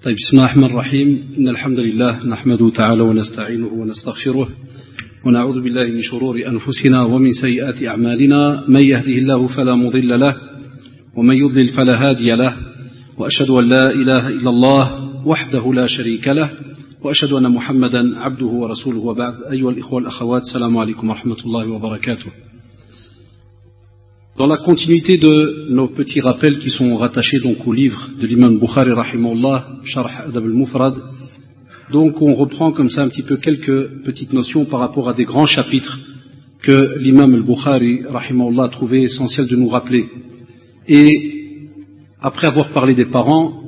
طيب بسم الله الرحمن الرحيم إن الحمد لله نحمده تعالى ونستعينه ونستغفره ونعوذ بالله من شرور أنفسنا ومن سيئات أعمالنا من يهده الله فلا مضل له ومن يضلل فلا هادي له وأشهد أن لا إله إلا الله وحده لا شريك له وأشهد أن محمدا عبده ورسوله وبعد أيها الإخوة والأخوات السلام عليكم ورحمة الله وبركاته. Dans la continuité de nos petits rappels qui sont rattachés donc au livre de l'imam Bukhari rahimahullah, Sharh Adab al-Mufrad, donc on reprend comme ça un petit peu quelques petites notions par rapport à des grands chapitres que l'imam al-Bukhari rahimahullah a trouvé essentiel de nous rappeler. Et après avoir parlé des parents,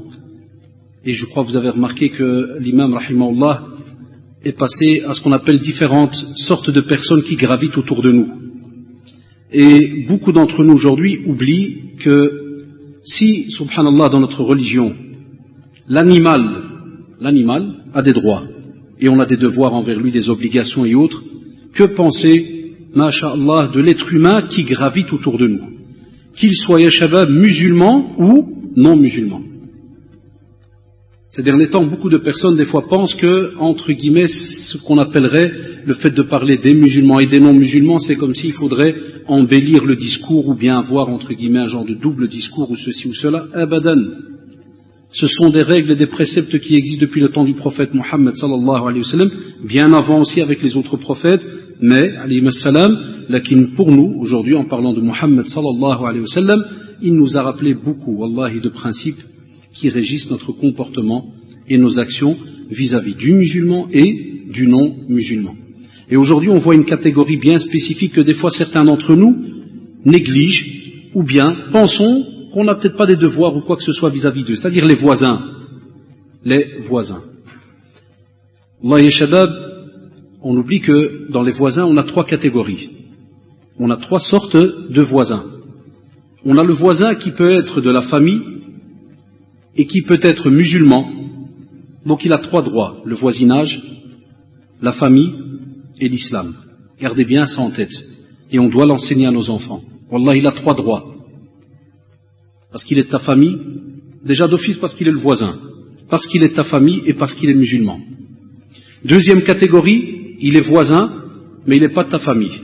et je crois que vous avez remarqué que l'imam rahimahullah est passé à ce qu'on appelle différentes sortes de personnes qui gravitent autour de nous. Et beaucoup d'entre nous aujourd'hui oublient que si, subhanallah, dans notre religion, l'animal a des droits et on a des devoirs envers lui, des obligations et autres, que penser, masha'Allah, de l'être humain qui gravite autour de nous, qu'il soit yashabab musulman ou non musulman. Ces derniers temps, beaucoup de personnes des fois pensent que, entre guillemets, ce qu'on appellerait le fait de parler des musulmans et des non-musulmans, c'est comme s'il faudrait embellir le discours ou bien avoir, entre guillemets, un genre de double discours ou ceci ou cela. Abadan. Ce sont des règles et des préceptes qui existent depuis le temps du prophète Mohammed sallallahu alayhi wa sallam, bien avant aussi avec les autres prophètes, mais, alayhi wa sallam, lakin pour nous, aujourd'hui, en parlant de Mohammed sallallahu alayhi wa sallam, il nous a rappelé beaucoup, wallahi, de principes qui régissent notre comportement et nos actions vis-à-vis du musulman et du non-musulman. Et aujourd'hui, on voit une catégorie bien spécifique que des fois certains d'entre nous négligent ou bien pensons qu'on n'a peut-être pas des devoirs ou quoi que ce soit vis-à-vis d'eux, c'est-à-dire les voisins. Les voisins. Allah ya shabab, on oublie que dans les voisins, on a trois catégories. On a trois sortes de voisins. On a le voisin qui peut être de la famille et qui peut être musulman, donc il a trois droits, le voisinage, la famille et l'islam. Gardez bien ça en tête, et on doit l'enseigner à nos enfants. Wallah, il a trois droits, parce qu'il est de ta famille, déjà d'office parce qu'il est le voisin, parce qu'il est de ta famille et parce qu'il est musulman. Deuxième catégorie, il est voisin, mais il n'est pas de ta famille.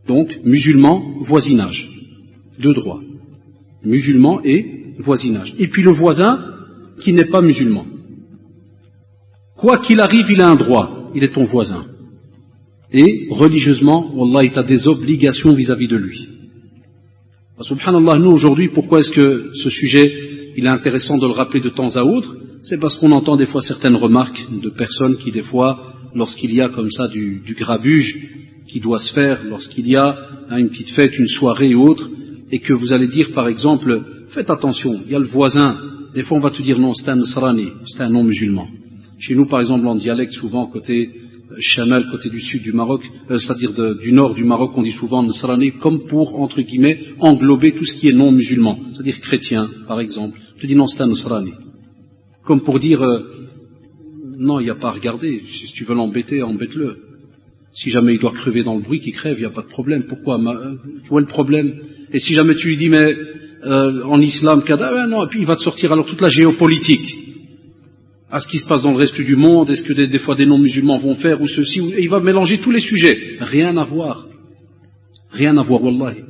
Donc, musulman, voisinage, deux droits, musulman et voisinage. Et puis le voisin qui n'est pas musulman. Quoi qu'il arrive, il a un droit, il est ton voisin. Et religieusement, wallah, il a des obligations vis-à-vis de lui. Subhanallah, nous aujourd'hui, pourquoi est-ce que ce sujet, il est intéressant de le rappeler de temps à autre? C'est parce qu'on entend des fois certaines remarques de personnes qui des fois, lorsqu'il y a comme ça du grabuge qui doit se faire, lorsqu'il y a une petite fête, une soirée ou autre, et que vous allez dire par exemple, faites attention, il y a le voisin, des fois on va te dire non, c'est un Nasrani, c'est un non-musulman. Chez nous par exemple en dialecte, souvent côté Chamal, côté du sud du Maroc, c'est-à-dire du nord du Maroc, on dit souvent Nasrani, comme pour, entre guillemets, englober tout ce qui est non-musulman, c'est-à-dire chrétien par exemple. Tu dis non, c'est un Nasrani. Comme pour dire, non, il n'y a pas à regarder, si tu veux l'embêter, embête-le. Si jamais il doit crever dans le bruit, qu'il crève, il n'y a pas de problème. Pourquoi? Où est le problème? Et si jamais tu lui dis, mais en islam, non, et puis il va te sortir alors toute la géopolitique. À ce qui se passe dans le reste du monde, est-ce que des fois des non-musulmans vont faire, ou ceci, et il va mélanger tous les sujets. Rien à voir. Rien à voir, wallahi.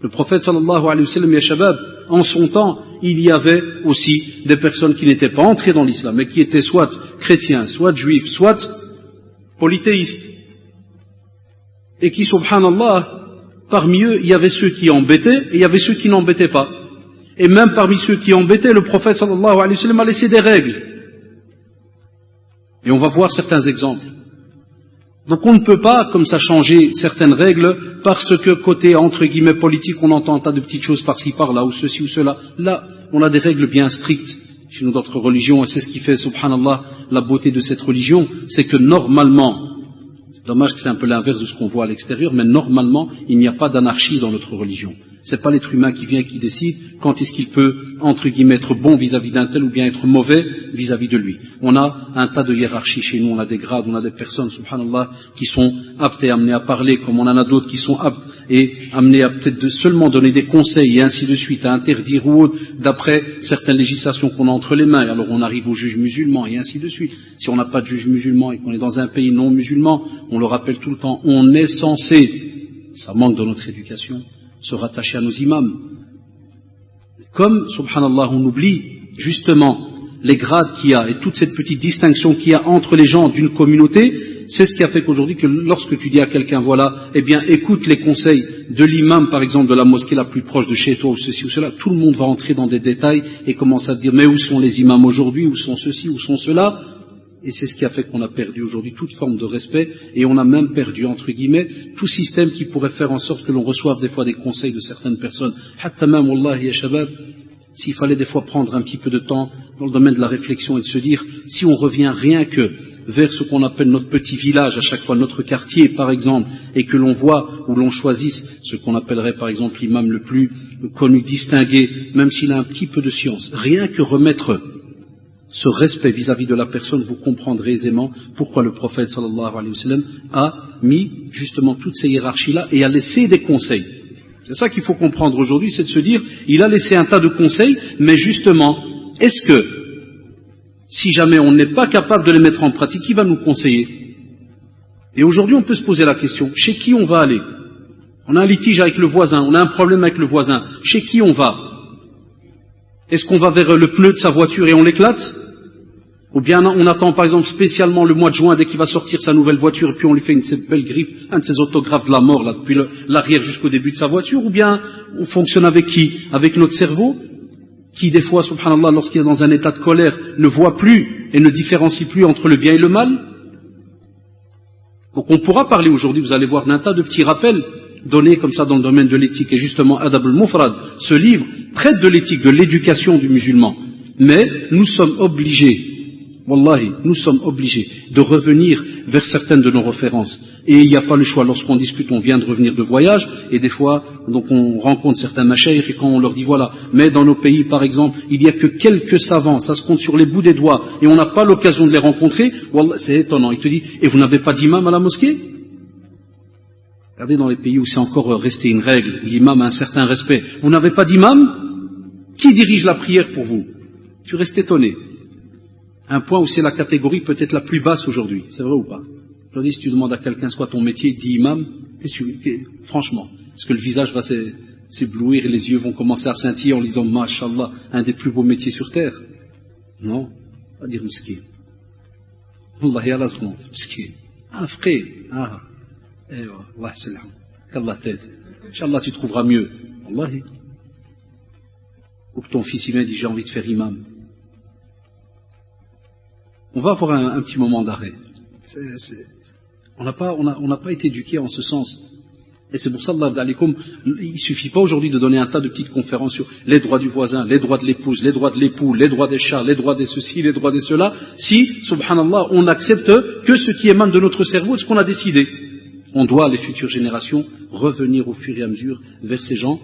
Le prophète sallallahu alayhi wa sallam, ya shabab, en son temps, il y avait aussi des personnes qui n'étaient pas entrées dans l'islam, mais qui étaient soit chrétiens, soit juifs, soit polythéistes. Et qui, subhanallah, parmi eux, il y avait ceux qui embêtaient et il y avait ceux qui n'embêtaient pas. Et même parmi ceux qui embêtaient, le prophète sallallahu alayhi wa sallam a laissé des règles. Et on va voir certains exemples. Donc on ne peut pas, comme ça, changer certaines règles parce que côté, entre guillemets, politique, on entend un tas de petites choses par-ci, par-là, ou ceci ou cela. Là, on a des règles bien strictes chez notre religion, et c'est ce qui fait, subhanallah, la beauté de cette religion, c'est que normalement, C'est dommage que c'est un peu l'inverse de ce qu'on voit à l'extérieur, mais normalement, il n'y a pas d'anarchie dans notre religion. C'est pas l'être humain qui vient et qui décide quand est-ce qu'il peut, entre guillemets, être bon vis-à-vis d'un tel ou bien être mauvais vis-à-vis de lui. On a un tas de hiérarchies chez nous, on a des grades, on a des personnes, subhanallah, qui sont aptes et amenées à parler, comme on en a d'autres qui sont aptes et amenées à peut-être seulement donner des conseils et ainsi de suite, à interdire ou autre, d'après certaines législations qu'on a entre les mains. Et alors on arrive aux juges musulmans et ainsi de suite. Si on n'a pas de juges musulmans et qu'on est dans un pays non musulman, on le rappelle tout le temps, on est censé, ça manque dans notre éducation, se rattacher à nos imams. Comme, subhanallah, on oublie justement les grades qu'il y a et toute cette petite distinction qu'il y a entre les gens d'une communauté, c'est ce qui a fait qu'aujourd'hui, que lorsque tu dis à quelqu'un, voilà, eh bien, écoute les conseils de l'imam, par exemple, de la mosquée la plus proche de chez toi, ou ceci ou cela, tout le monde va entrer dans des détails et commence à te dire, mais où sont les imams aujourd'hui, où sont ceux-ci, où sont ceux-là? Et c'est ce qui a fait qu'on a perdu aujourd'hui toute forme de respect, et on a même perdu, entre guillemets, tout système qui pourrait faire en sorte que l'on reçoive des fois des conseils de certaines personnes. Hatta même, wallahi ya shabab, s'il fallait des fois prendre un petit peu de temps dans le domaine de la réflexion et de se dire, si on revient rien que vers ce qu'on appelle notre petit village, à chaque fois notre quartier par exemple, et que l'on voit ou l'on choisisse ce qu'on appellerait par exemple l'imam le plus connu, distingué, même s'il a un petit peu de science, rien que remettre ce respect vis-à-vis de la personne, vous comprendrez aisément pourquoi le prophète sallallahu alayhi wa sallam a mis justement toutes ces hiérarchies-là et a laissé des conseils. C'est ça qu'il faut comprendre aujourd'hui, c'est de se dire, il a laissé un tas de conseils, mais justement, est-ce que, si jamais on n'est pas capable de les mettre en pratique, qui va nous conseiller? Et aujourd'hui, on peut se poser la question, chez qui on va aller? On a un litige avec le voisin, on a un problème avec le voisin, chez qui on va? Est-ce qu'on va vers le pneu de sa voiture et on l'éclate? Ou bien on attend par exemple spécialement le mois de juin dès qu'il va sortir sa nouvelle voiture et puis on lui fait une de ces belles griffes, un de ces autographes de la mort là, depuis l'arrière jusqu'au début de sa voiture? Ou bien on fonctionne avec qui? Avec notre cerveau, qui des fois, subhanallah, lorsqu'il est dans un état de colère, ne voit plus et ne différencie plus entre le bien et le mal. Donc on pourra parler aujourd'hui, vous allez voir, d'un tas de petits rappels donnés comme ça dans le domaine de l'éthique. Et justement, Adab al-Mufrad, ce livre, traite de l'éthique, de l'éducation du musulman. Mais nous sommes obligés, wallahi, nous sommes obligés de revenir vers certaines de nos références. Et il n'y a pas le choix. Lorsqu'on discute, on vient de revenir de voyage, et des fois, donc on rencontre certains mashaykh, et quand on leur dit, voilà, mais dans nos pays, par exemple, il n'y a que quelques savants, ça se compte sur les bouts des doigts, et on n'a pas l'occasion de les rencontrer, wallah, c'est étonnant. Il te dit, et vous n'avez pas d'imam à la mosquée? Regardez dans les pays où c'est encore resté une règle, où l'imam a un certain respect. Vous n'avez pas d'imam? Qui dirige la prière pour vous? Tu restes étonné. Un point où c'est la catégorie peut-être la plus basse aujourd'hui. C'est vrai ou pas? Je dis, si tu demandes à quelqu'un c'est quoi ton métier, il dit imam, franchement, est-ce que le visage va s'éblouir et les yeux vont commencer à scintiller en disant, mashallah, un des plus beaux métiers sur terre? Non, on va dire miskin. Wallahi à la seconde, miskin. Ah, frère, ah. Eh, Allah salam, qu'Allah t'aide. Inch'Allah, tu trouveras mieux. Wallahi. Ou que ton fils, il vient, dit, j'ai envie de faire imam. On va avoir un petit moment d'arrêt. On n'a pas été éduqué en ce sens. Et c'est pour ça, il suffit pas aujourd'hui de donner un tas de petites conférences sur les droits du voisin, les droits de l'épouse, les droits de l'époux, les droits des chats, les droits des ceci, les droits des cela, si, subhanallah, on n'accepte que ce qui émane de notre cerveau, de ce qu'on a décidé. On doit, les futures générations, revenir au fur et à mesure vers ces gens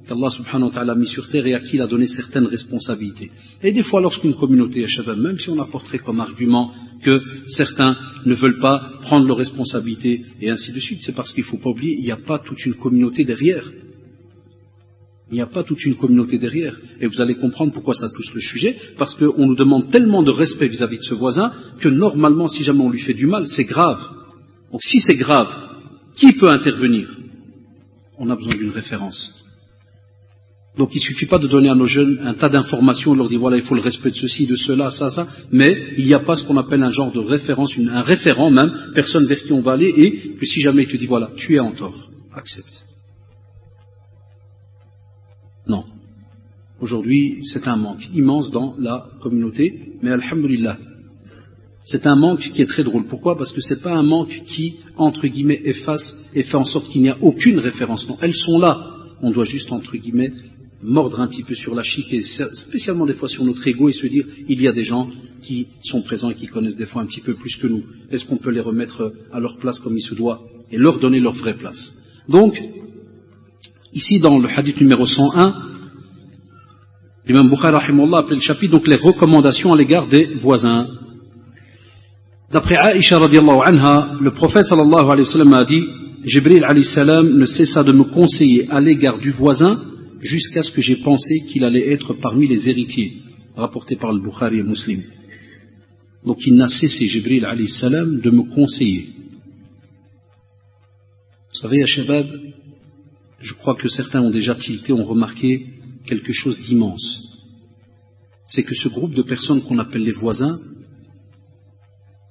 qu'Allah subhanahu wa ta'ala a mis sur terre et à qui il a donné certaines responsabilités. Et des fois, lorsqu'une communauté est shabab, même si on apporterait comme argument que certains ne veulent pas prendre leurs responsabilités et ainsi de suite, c'est parce qu'il ne faut pas oublier, il n'y a pas toute une communauté derrière. Il n'y a pas toute une communauté derrière. Et vous allez comprendre pourquoi ça touche le sujet, parce qu'on nous demande tellement de respect vis-à-vis de ce voisin, que normalement, si jamais on lui fait du mal, c'est grave. Donc si c'est grave, qui peut intervenir? On a besoin d'une référence. Donc il ne suffit pas de donner à nos jeunes un tas d'informations, leur dire voilà, il faut le respect de ceci, de cela, ça, mais il n'y a pas ce qu'on appelle un genre de référence, un référent même, personne vers qui on va aller, et que si jamais il te dit voilà, tu es en tort, accepte. Non. Aujourd'hui, c'est un manque immense dans la communauté, mais alhamdulillah, c'est un manque qui est très drôle. Pourquoi? Parce que c'est pas un manque qui, entre guillemets, efface et fait en sorte qu'il n'y a aucune référence. Non, elles sont là. On doit juste, entre guillemets, mordre un petit peu sur la chic et spécialement des fois sur notre ego et se dire il y a des gens qui sont présents et qui connaissent des fois un petit peu plus que nous. Est-ce qu'on peut les remettre à leur place comme il se doit et leur donner leur vraie place? Donc, ici dans le hadith numéro 101, l'imam Bukhari rahimahullah appelé le chapitre donc les recommandations à l'égard des voisins. D'après Aïcha radiallahu anha, le prophète sallallahu alayhi wa sallam a dit: Jibril alayhi salam ne cessa de me conseiller à l'égard du voisin jusqu'à ce que j'ai pensé qu'il allait être parmi les héritiers, rapporté par le Bukhari et Muslim. Donc il n'a cessé, Jibril alayhi salam, de me conseiller. Vous savez, à Shabab, je crois que certains ont déjà tilté, ont remarqué quelque chose d'immense. C'est que ce groupe de personnes qu'on appelle les voisins,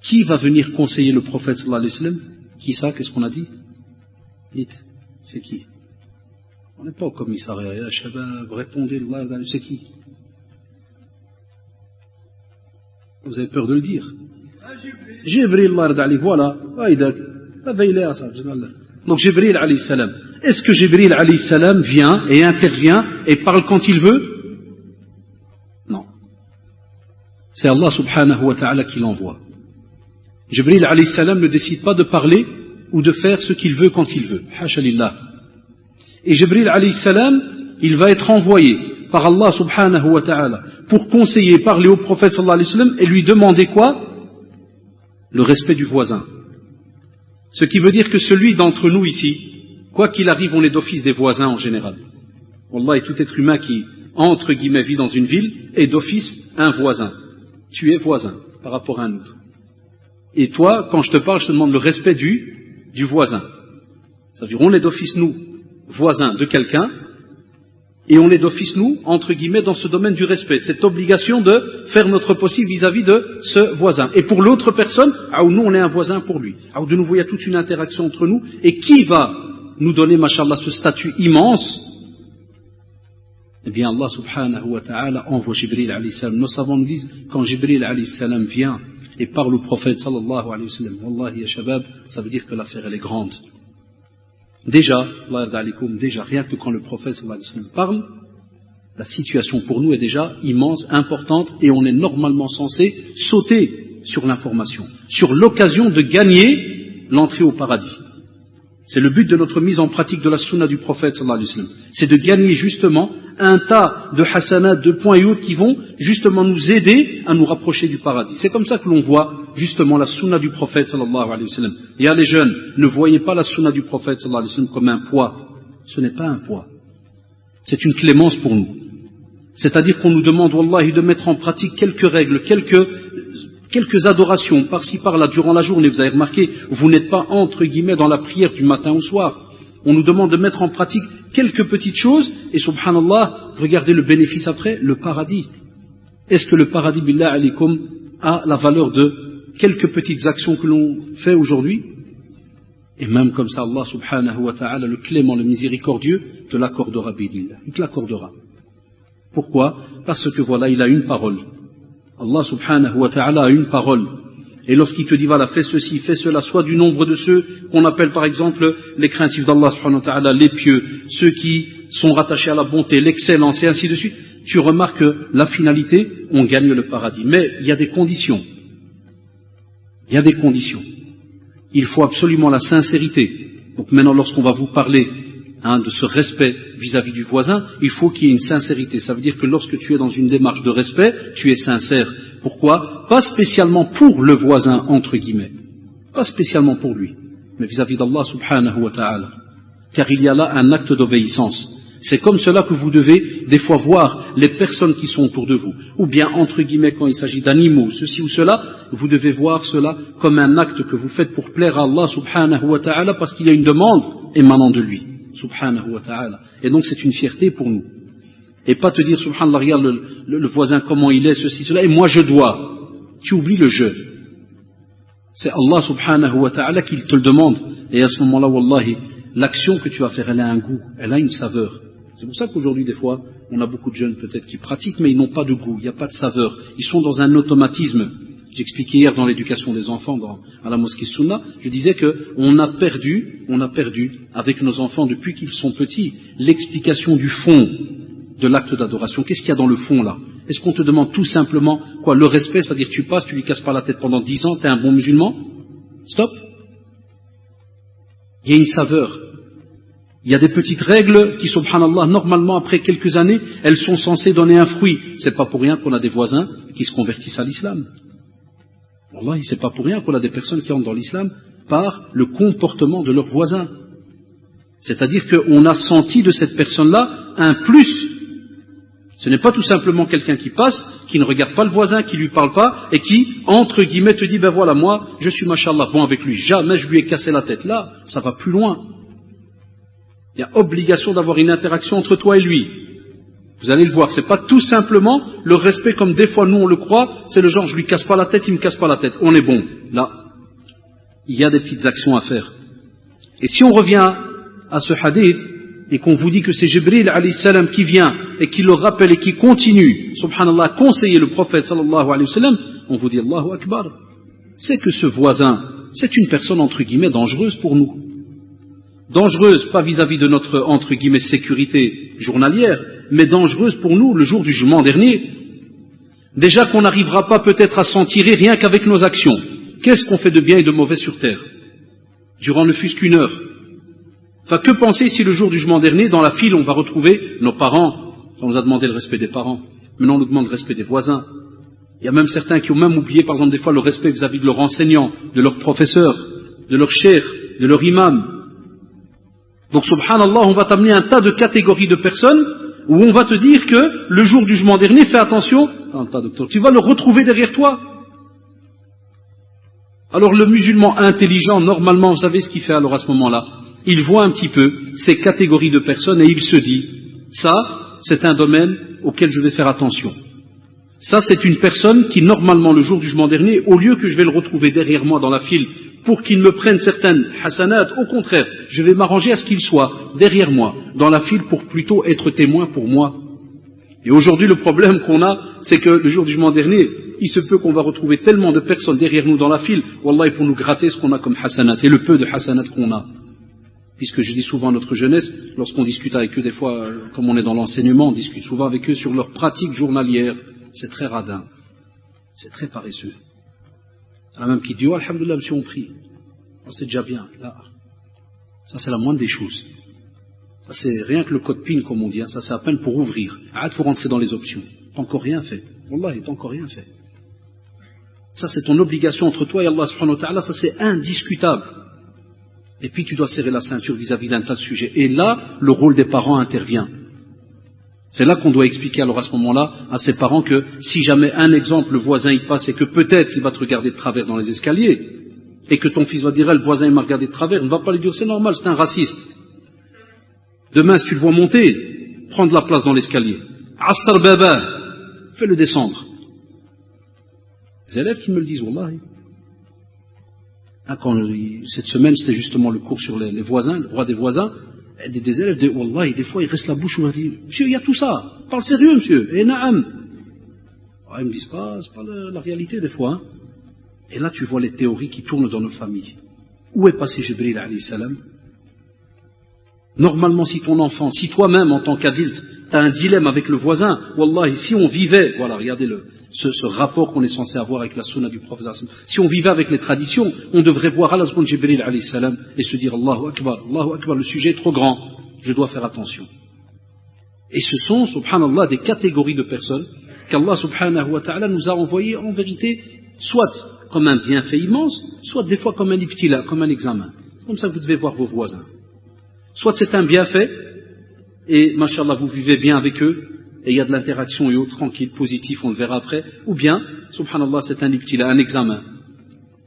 qui va venir conseiller le prophète sallallahu alayhi wa sallam? Qui ça? Qu'est-ce qu'on a dit? Dites, c'est qui? On n'est pas au commissariat, Shabab, répondez, c'est qui? Vous avez peur de le dire? Jibril, voilà. Donc Jibril alayhi salam. Est-ce que Jibril alayhi salam vient et intervient et parle quand il veut? Non. C'est Allah subhanahu wa ta'ala qui l'envoie. Jibril alayhi salam ne décide pas de parler ou de faire ce qu'il veut quand il veut. Hasha lillah. Et Jibril alayhi salam, il va être envoyé par Allah subhanahu wa ta'ala pour conseiller, parler au prophète sallallahu alayhi wa sallam et lui demander quoi? Le respect du voisin. Ce qui veut dire que celui d'entre nous ici, quoi qu'il arrive, on est d'office des voisins en général. Wallah, et tout être humain qui, entre guillemets, vit dans une ville, est d'office un voisin. Tu es voisin par rapport à un autre. Et toi, quand je te parle, je te demande le respect du voisin. C'est-à-dire, on est d'office, nous, voisins de quelqu'un, et on est d'office, nous, entre guillemets, dans ce domaine du respect. Cette obligation de faire notre possible vis-à-vis de ce voisin. Et pour l'autre personne, nous, on est un voisin pour lui. De nouveau, il y a toute une interaction entre nous. Et qui va nous donner, mashallah, ce statut immense? Eh bien, Allah subhanahu wa ta'ala envoie Jibril alayhi salam. Nos savants nous disent, quand Jibril alayhi salam vient et parle au prophète sallallahu alayhi wa sallam, wallahi ya shabab, ça veut dire que l'affaire elle est grande. Déjà, rien que quand le prophète sallallahu alayhi wa sallam parle, la situation pour nous est déjà immense, importante, et on est normalement censé sauter sur l'information, sur l'occasion de gagner l'entrée au paradis. C'est le but de notre mise en pratique de la sunna du prophète sallallahu alayhi wa sallam. C'est de gagner justement un tas de hasanat, de points et autres qui vont justement nous aider à nous rapprocher du paradis. C'est comme ça que l'on voit justement la sunna du prophète sallallahu alayhi wa sallam. Il y a les jeunes, ne voyez pas la sunna du prophète sallallahu alayhi wa sallam comme un poids. Ce n'est pas un poids. C'est une clémence pour nous. C'est-à-dire qu'on nous demande, wallahi, de mettre en pratique quelques règles, quelques adorations par-ci par-là durant la journée. Vous avez remarqué, vous n'êtes pas entre guillemets dans la prière du matin au soir. On nous demande de mettre en pratique quelques petites choses et subhanallah, regardez le bénéfice après, le paradis. Est-ce que le paradis, billah alaykum, a la valeur de quelques petites actions que l'on fait aujourd'hui? Et même comme ça, Allah subhanahu wa ta'ala, le clément, le miséricordieux, te l'accordera, billah. Il te l'accordera. Pourquoi? Parce que voilà, il a une parole. Allah subhanahu wa ta'ala a une parole. Et lorsqu'il te dit, voilà, fais ceci, fais cela, soit du nombre de ceux qu'on appelle par exemple les craintifs d'Allah subhanahu wa ta'ala, les pieux, ceux qui sont rattachés à la bonté, l'excellence et ainsi de suite, tu remarques que la finalité, on gagne le paradis. Mais il y a des conditions. Il y a des conditions. Il faut absolument la sincérité. Donc maintenant, lorsqu'on va vous parler de ce respect vis-à-vis du voisin, il faut qu'il y ait une sincérité. Ça veut dire que lorsque tu es dans une démarche de respect, tu es sincère. Pourquoi? Pas spécialement pour le voisin, entre guillemets. Pas spécialement pour lui, mais vis-à-vis d'Allah subhanahu wa ta'ala. Car il y a là un acte d'obéissance. C'est comme cela que vous devez des fois voir les personnes qui sont autour de vous. Ou bien, entre guillemets, quand il s'agit d'animaux, ceci ou cela, vous devez voir cela comme un acte que vous faites pour plaire à Allah subhanahu wa ta'ala parce qu'il y a une demande émanant de lui. Subhanahu wa ta'ala. Et donc c'est une fierté pour nous. Et pas te dire, subhanallah, regarde le voisin comment il est, ceci, cela, et moi je dois. Tu oublies le je. C'est Allah subhanahu wa ta'ala qui te le demande. Et à ce moment-là, wallahi, l'action que tu vas faire, elle a un goût, elle a une saveur. C'est pour ça qu'aujourd'hui, des fois, on a beaucoup de jeunes peut-être qui pratiquent, mais ils n'ont pas de goût, il n'y a pas de saveur. Ils sont dans un automatisme. J'expliquais hier dans l'éducation des enfants, à la mosquée Sunna, je disais qu'on a perdu, avec nos enfants depuis qu'ils sont petits, l'explication du fond de l'acte d'adoration. Qu'est-ce qu'il y a dans le fond là? Est-ce qu'on te demande tout simplement quoi? Le respect, c'est-à-dire tu passes, tu lui casses pas la tête pendant 10 ans, tu es un bon musulman? Stop. Il y a une saveur. Il y a des petites règles qui, subhanallah, normalement, après quelques années, elles sont censées donner un fruit. C'est pas pour rien qu'on a des voisins qui se convertissent à l'islam. Wallahi, c'est pas pour rien qu'on a des personnes qui entrent dans l'islam par le comportement de leurs voisins. C'est-à-dire qu'on a senti de cette personne-là un plus. Ce n'est pas tout simplement quelqu'un qui passe, qui ne regarde pas le voisin, qui lui parle pas, et qui, entre guillemets, te dit, ben voilà, moi, je suis, machallah, bon avec lui, jamais je lui ai cassé la tête. Là, ça va plus loin. Il y a obligation d'avoir une interaction entre toi et lui. Vous allez le voir, c'est pas tout simplement le respect comme des fois nous on le croit, c'est le genre, je lui casse pas la tête, il me casse pas la tête. On est bon. Là, il y a des petites actions à faire. Et si on revient à ce hadith, et qu'on vous dit que c'est Jibril alayhi salam qui vient et qui le rappelle et qui continue, subhanallah, conseiller le prophète sallallahu alayhi wa sallam, on vous dit Allahu Akbar. C'est que ce voisin, c'est une personne entre guillemets dangereuse pour nous. Dangereuse, pas vis-à-vis de notre entre guillemets sécurité journalière, mais dangereuse pour nous le jour du jugement dernier. Déjà qu'on n'arrivera pas peut-être à s'en tirer rien qu'avec nos actions. Qu'est-ce qu'on fait de bien et de mauvais sur terre? Durant ne fût-ce qu'une heure. Enfin, que penser si le jour du jugement dernier, dans la file, on va retrouver nos parents? On nous a demandé le respect des parents. Maintenant, on nous demande le respect des voisins. Il y a même certains qui ont même oublié, par exemple, des fois, le respect vis-à-vis de leurs enseignants, de leurs professeurs, de leurs cheikhs, de leur imam. Donc, subhanallah, on va t'amener un tas de catégories de personnes où on va te dire que le jour du jugement dernier, fais attention, tu vas le retrouver derrière toi. Alors, le musulman intelligent, normalement, vous savez ce qu'il fait alors à ce moment-là? Il voit un petit peu ces catégories de personnes et il se dit, ça, c'est un domaine auquel je vais faire attention. Ça, c'est une personne qui, normalement, le jour du jugement dernier, au lieu que je vais le retrouver derrière moi dans la file pour qu'il me prenne certaines hasanat, au contraire, je vais m'arranger à ce qu'il soit derrière moi, dans la file, pour plutôt être témoin pour moi. Et aujourd'hui, le problème qu'on a, c'est que le jour du jugement dernier, il se peut qu'on va retrouver tellement de personnes derrière nous dans la file, wallah, pour nous gratter ce qu'on a comme hasanat, et le peu de hasanat qu'on a. Puisque je dis souvent à notre jeunesse, lorsqu'on discute avec eux, des fois, comme on est dans l'enseignement, on discute souvent avec eux sur leurs pratiques journalières. C'est très radin. C'est très paresseux. Il y en a même qui disent, oh, alhamdoulilah, monsieur, on prie. Oh, c'est déjà bien. Là, ça, c'est la moindre des choses. Ça, c'est rien que le code PIN, comme on dit. Hein. Ça, c'est à peine pour ouvrir. Arrête, faut rentrer dans les options. T'as encore rien fait. Wallah, t'as encore rien fait. Ça, c'est ton obligation entre toi et Allah subhanahu wa ta'ala. Ça, c'est indiscutable. Et puis tu dois serrer la ceinture vis-à-vis d'un tas de sujets. Et là, le rôle des parents intervient. C'est là qu'on doit expliquer alors à ce moment-là à ses parents que si jamais un exemple, le voisin il passe et que peut-être il va te regarder de travers dans les escaliers et que ton fils va dire, le voisin il m'a regardé de travers, ne va pas lui dire c'est normal, c'est un raciste. Demain si tu le vois monter, prends de la place dans l'escalier. Assar baba, fais-le descendre. Les élèves qui me le disent, wallahi. Quand, cette semaine, c'était justement le cours sur les voisins, le droit des voisins, et des élèves disent, wallah, des fois, ils restent la bouche ouverte, ils disent, monsieur, il y a tout ça, parle sérieux, monsieur, et na'am. Ils me disent pas, c'est pas la réalité, des fois, hein. Et là, tu vois les théories qui tournent dans nos familles. Où est passé Jibril, alayhi salam? Normalement, si ton enfant, si toi-même, en tant qu'adulte, tu as un dilemme avec le voisin, wallah, si on vivait, voilà, regardez ce rapport qu'on est censé avoir avec la sunna du prophète, si on vivait avec les traditions, on devrait voir à la seconde Jibril alayhi salam et se dire Allahu Akbar, le sujet est trop grand, je dois faire attention. Et ce sont, subhanallah, des catégories de personnes qu'Allah subhanahu wa ta'ala nous a envoyées en vérité, soit comme un bienfait immense, soit des fois comme un ibtila, comme un examen. C'est comme ça que vous devez voir vos voisins. Soit c'est un bienfait, et mashallah vous vivez bien avec eux, et il y a de l'interaction et autres, tranquille, positif, on le verra après, ou bien, subhanallah, c'est un ibtila, un examen.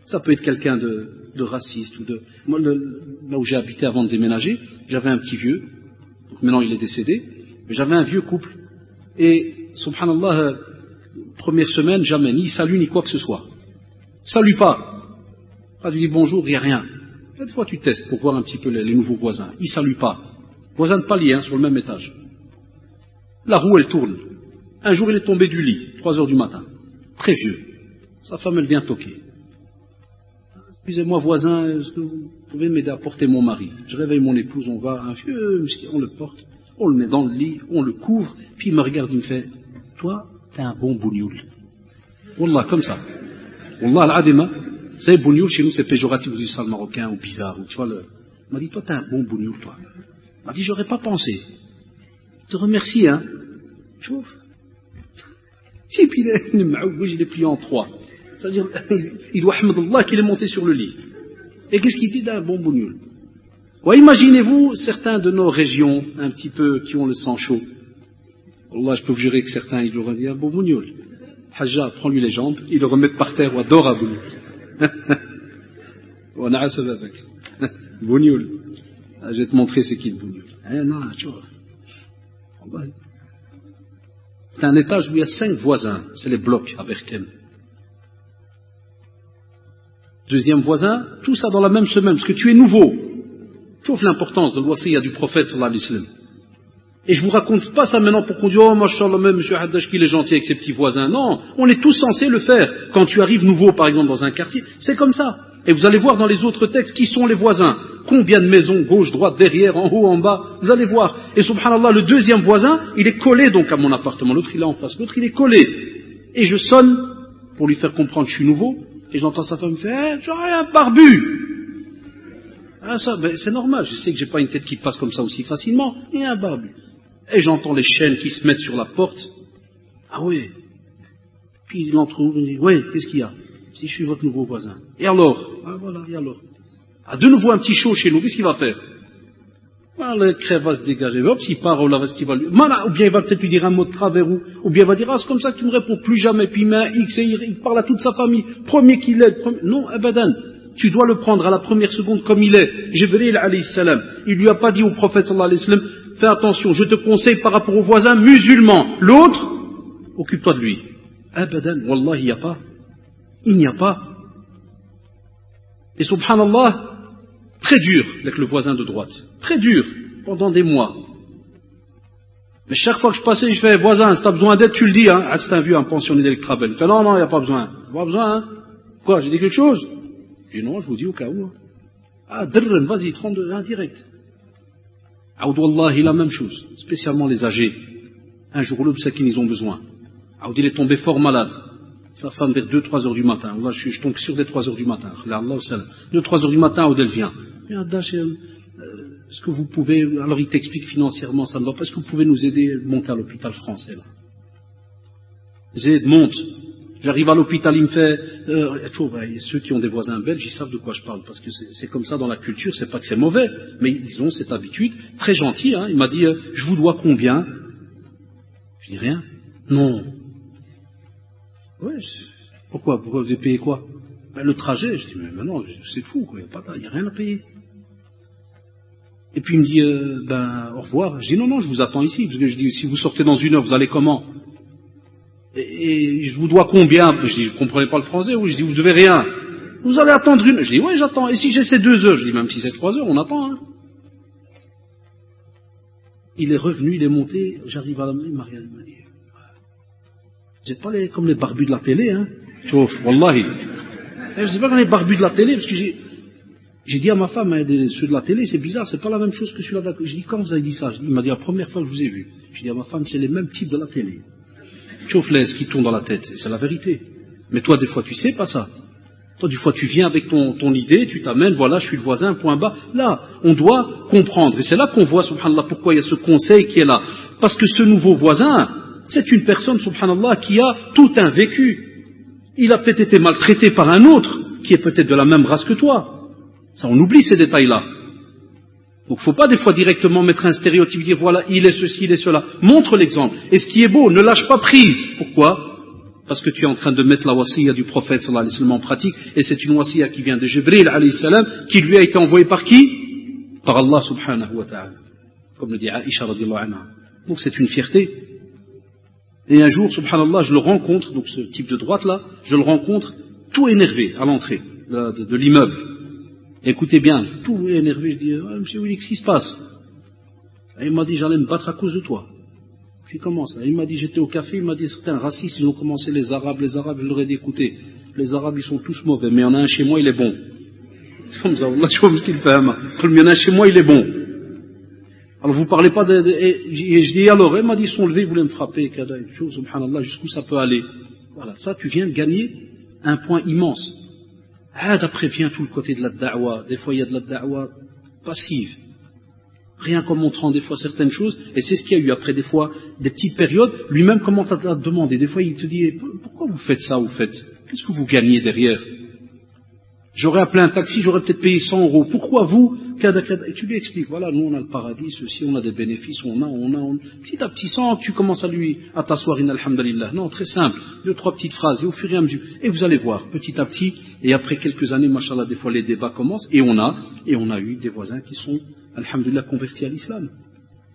Ça peut être quelqu'un de raciste, ou de... Moi, là où j'ai habité avant de déménager, j'avais un petit vieux, donc maintenant il est décédé, mais j'avais un vieux couple, et subhanallah, première semaine, jamais, ni salut, ni quoi que ce soit. Salut pas. Quand tu dis bonjour, il n'y a rien. Des fois tu testes pour voir un petit peu les nouveaux voisins. Ils ne saluent pas. Voisin de palier, hein, sur le même étage. La roue, elle tourne. Un jour, il est tombé du lit, 3 heures du matin. Très vieux. Sa femme, elle vient toquer. Excusez-moi, voisin, est-ce que vous pouvez m'aider à porter mon mari? Je réveille mon épouse, on va, un vieux, on le porte, on le met dans le lit, on le couvre, puis il me regarde, il me fait, toi, t'es un bon bougnoul. Wallah, comme ça. Wallah al-adima. Vous savez, bougnoul, chez nous, c'est péjoratif, vous dites ça le marocain, ou bizarre, ou tu vois le. Il m'a dit, toi, t'es un bon bougnoul, toi. Il m'a dit, j'aurais pas pensé. Je te remercie, hein. Tu vois. Si, puis il est plié en trois. C'est-à-dire, il doit hamdallah qu'il est monté sur le lit. Et qu'est-ce qu'il dit d'un bon bougnoul? Ouais, imaginez-vous certains de nos régions, un petit peu, qui ont le sang chaud. Allah, je peux vous jurer que certains, ils auraient dit un bon bougnoul. Hajja, prends-lui les jambes, ils le remettent par terre, ou adore à bougnoul. Bougnoul. Je vais te montrer c'est qui le bougnoul. Non, tu vois. C'est un étage où il y a 5 voisins. C'est les blocs à Berkem. Deuxième voisin, tout ça dans la même semaine, parce que tu es nouveau. Sauf l'importance de l'wasiyya du prophète sallallahu alayhi wa sallam. Et je vous raconte pas ça maintenant pour qu'on dise, oh, mashallah, même monsieur Haddash, qu'il est gentil avec ses petits voisins. Non, on est tous censés le faire. Quand tu arrives nouveau, par exemple, dans un quartier, c'est comme ça. Et vous allez voir dans les autres textes qui sont les voisins. Combien de maisons, gauche, droite, derrière, en haut, en bas. Vous allez voir. Et subhanallah, le deuxième voisin, il est collé donc à mon appartement. L'autre, il est en face. L'autre, il est collé. Et je sonne pour lui faire comprendre que je suis nouveau. Et j'entends sa femme me faire, tu as un barbu. Ah, ça, ben, c'est normal. Je sais que j'ai pas une tête qui passe comme ça aussi facilement. Il y a un barbu. Et j'entends les chaînes qui se mettent sur la porte. Ah oui. Puis il l'entrouvre, il dit, oui, qu'est-ce qu'il y a? Si je suis votre nouveau voisin. Et alors? Ah voilà, et alors? Ah, de nouveau un petit chaud chez nous, qu'est-ce qu'il va faire? Ah, le crève va se dégager, hop, s'il part, là, ce qu'il va lui... Ou bien il va peut-être lui dire un mot de travers, ou bien il va dire, ah, c'est comme ça que tu me réponds plus jamais, puis il met un X et il parle à toute sa famille. Premier qu'il est, non, abadan. Tu dois le prendre à la première seconde comme il est. Jibril alayhi salam, il lui a pas dit au prophète sallallahu alayhi wa sallam, fais attention, je te conseille par rapport aux voisins musulmans. L'autre, occupe-toi de lui. Abadan, wallah, il n'y a pas. Il n'y a pas. Et subhanallah, très dur avec le voisin de droite. Très dur, pendant des mois. Mais chaque fois que je passais, je fais, voisin, si t'as besoin d'aide, tu le dis, hein. Ah, c'est un vieux, un pensionné d'Electrabel. Il fait, non, il n'y a pas besoin. Pas besoin, hein. Quoi, j'ai dit quelque chose? Je dis, non, je vous dis au cas où. Ah, drrren, vas-y, 32, indirect. Aoud wallahi, la même chose. Spécialement les âgés. Un jour, l'homme sait qu'ils ont besoin. Aoud, il est tombé fort malade. Sa femme vers 2-3 heures du matin. Là, je tombe sur des 3 heures du matin. 2-3 heures du matin, Aoud, elle vient. Est-ce que vous pouvez, alors il t'explique financièrement, ça ne va pas, est-ce que vous pouvez nous aider à monter à l'hôpital français, là? Zed, monte. J'arrive à l'hôpital, il me fait, ceux qui ont des voisins belges, ils savent de quoi je parle, parce que c'est comme ça dans la culture, c'est pas que c'est mauvais, mais ils ont cette habitude, très gentil, hein, il m'a dit, je vous dois combien? Je dis rien. Non. Ouais, pourquoi vous avez payé quoi? Ben, le trajet, je dis, mais non, c'est fou, quoi, il n'y a rien à payer. Et puis il me dit, au revoir. Je dis, non, je vous attends ici, parce que je dis, si vous sortez dans 1 heure, vous allez comment? Et je vous dois combien? Je dis, vous comprenez pas le français? Oui, je dis, vous devez rien. Vous allez attendre 1 heure. Je dis, ouais, j'attends. Et si j'ai ces 2 heures? Je dis, même si c'est 3 heures, on attend, hein. Il est revenu, il est monté, j'arrive à la maison, il m'a dit, vous n'êtes pas comme les barbus de la télé, hein. Tchouf, wallahi. Je ne sais pas comme les barbus de la télé, parce que j'ai dit à ma femme, ceux de la télé, c'est bizarre, c'est pas la même chose que celui-là. J'ai dit, quand vous avez dit ça? Il m'a dit, la première fois que je vous ai vu. J'ai dit à ma femme, c'est les mêmes types de la télé. Chauffe l'aise qui tourne dans la tête, et c'est la vérité. Mais toi, des fois, tu sais pas ça. Toi, des fois, tu viens avec ton idée, tu t'amènes, voilà, je suis le voisin, point bas. Là, on doit comprendre. Et c'est là qu'on voit, subhanallah, pourquoi il y a ce conseil qui est là. Parce que ce nouveau voisin, c'est une personne, subhanallah, qui a tout un vécu. Il a peut-être été maltraité par un autre, qui est peut-être de la même race que toi. Ça, on oublie ces détails-là. Donc, il ne faut pas des fois directement mettre un stéréotype, dire voilà, il est ceci, il est cela. Montre l'exemple. Et ce qui est beau, ne lâche pas prise. Pourquoi? Parce que tu es en train de mettre la wasiyya du prophète sallallahu alayhi wa sallam en pratique. Et c'est une wasiyya qui vient de Jibril alayhi salam, qui lui a été envoyée par qui? Par Allah subhanahu wa ta'ala. Comme le dit Aïcha radiyallahu anha. Donc c'est une fierté. Et un jour, subhanallah, je le rencontre, donc ce type de droite-là, je le rencontre tout énervé à l'entrée de l'immeuble. Écoutez bien, tout énervé, je dis, monsieur Willy, qu'est-ce qui se passe? Et il m'a dit, j'allais me battre à cause de toi. Puis comment ça? Il m'a dit, j'étais au café, il m'a dit, certains racistes, ils ont commencé les Arabes, je leur ai dit, écoutez, les Arabes, ils sont tous mauvais, mais il y en a un chez moi, il est bon. C'est comme ça, Allah, tu vois ce qu'il fait, il y en a un chez moi, il est bon. Alors vous parlez pas et je dis alors, elle m'a dit, ils sont levés, ils voulaient me frapper, subhanallah, jusqu'où ça peut aller. Voilà, ça tu viens de gagner un point immense. Après vient tout le côté de la da'wa. Des fois il y a de la da'wa passive. Rien qu'en montrant des fois certaines choses, et c'est ce qu'il y a eu après des fois, des petites périodes, lui-même commence à te demander, des fois il te dit, pourquoi vous faites ça, vous faites? Qu'est-ce que vous gagnez derrière? J'aurais appelé un taxi, j'aurais peut-être payé 100 €. Pourquoi vous? Et tu lui expliques, voilà, nous on a le paradis, ceci, on a des bénéfices, on a. Petit à petit, sans tu commences à t'asseoir, alhamdulillah. Non, très simple, 2-3 petites phrases, et au fur et à mesure. Et vous allez voir, petit à petit, et après quelques années, machallah, des fois les débats commencent, et on a eu des voisins qui sont, alhamdulillah, convertis à l'islam.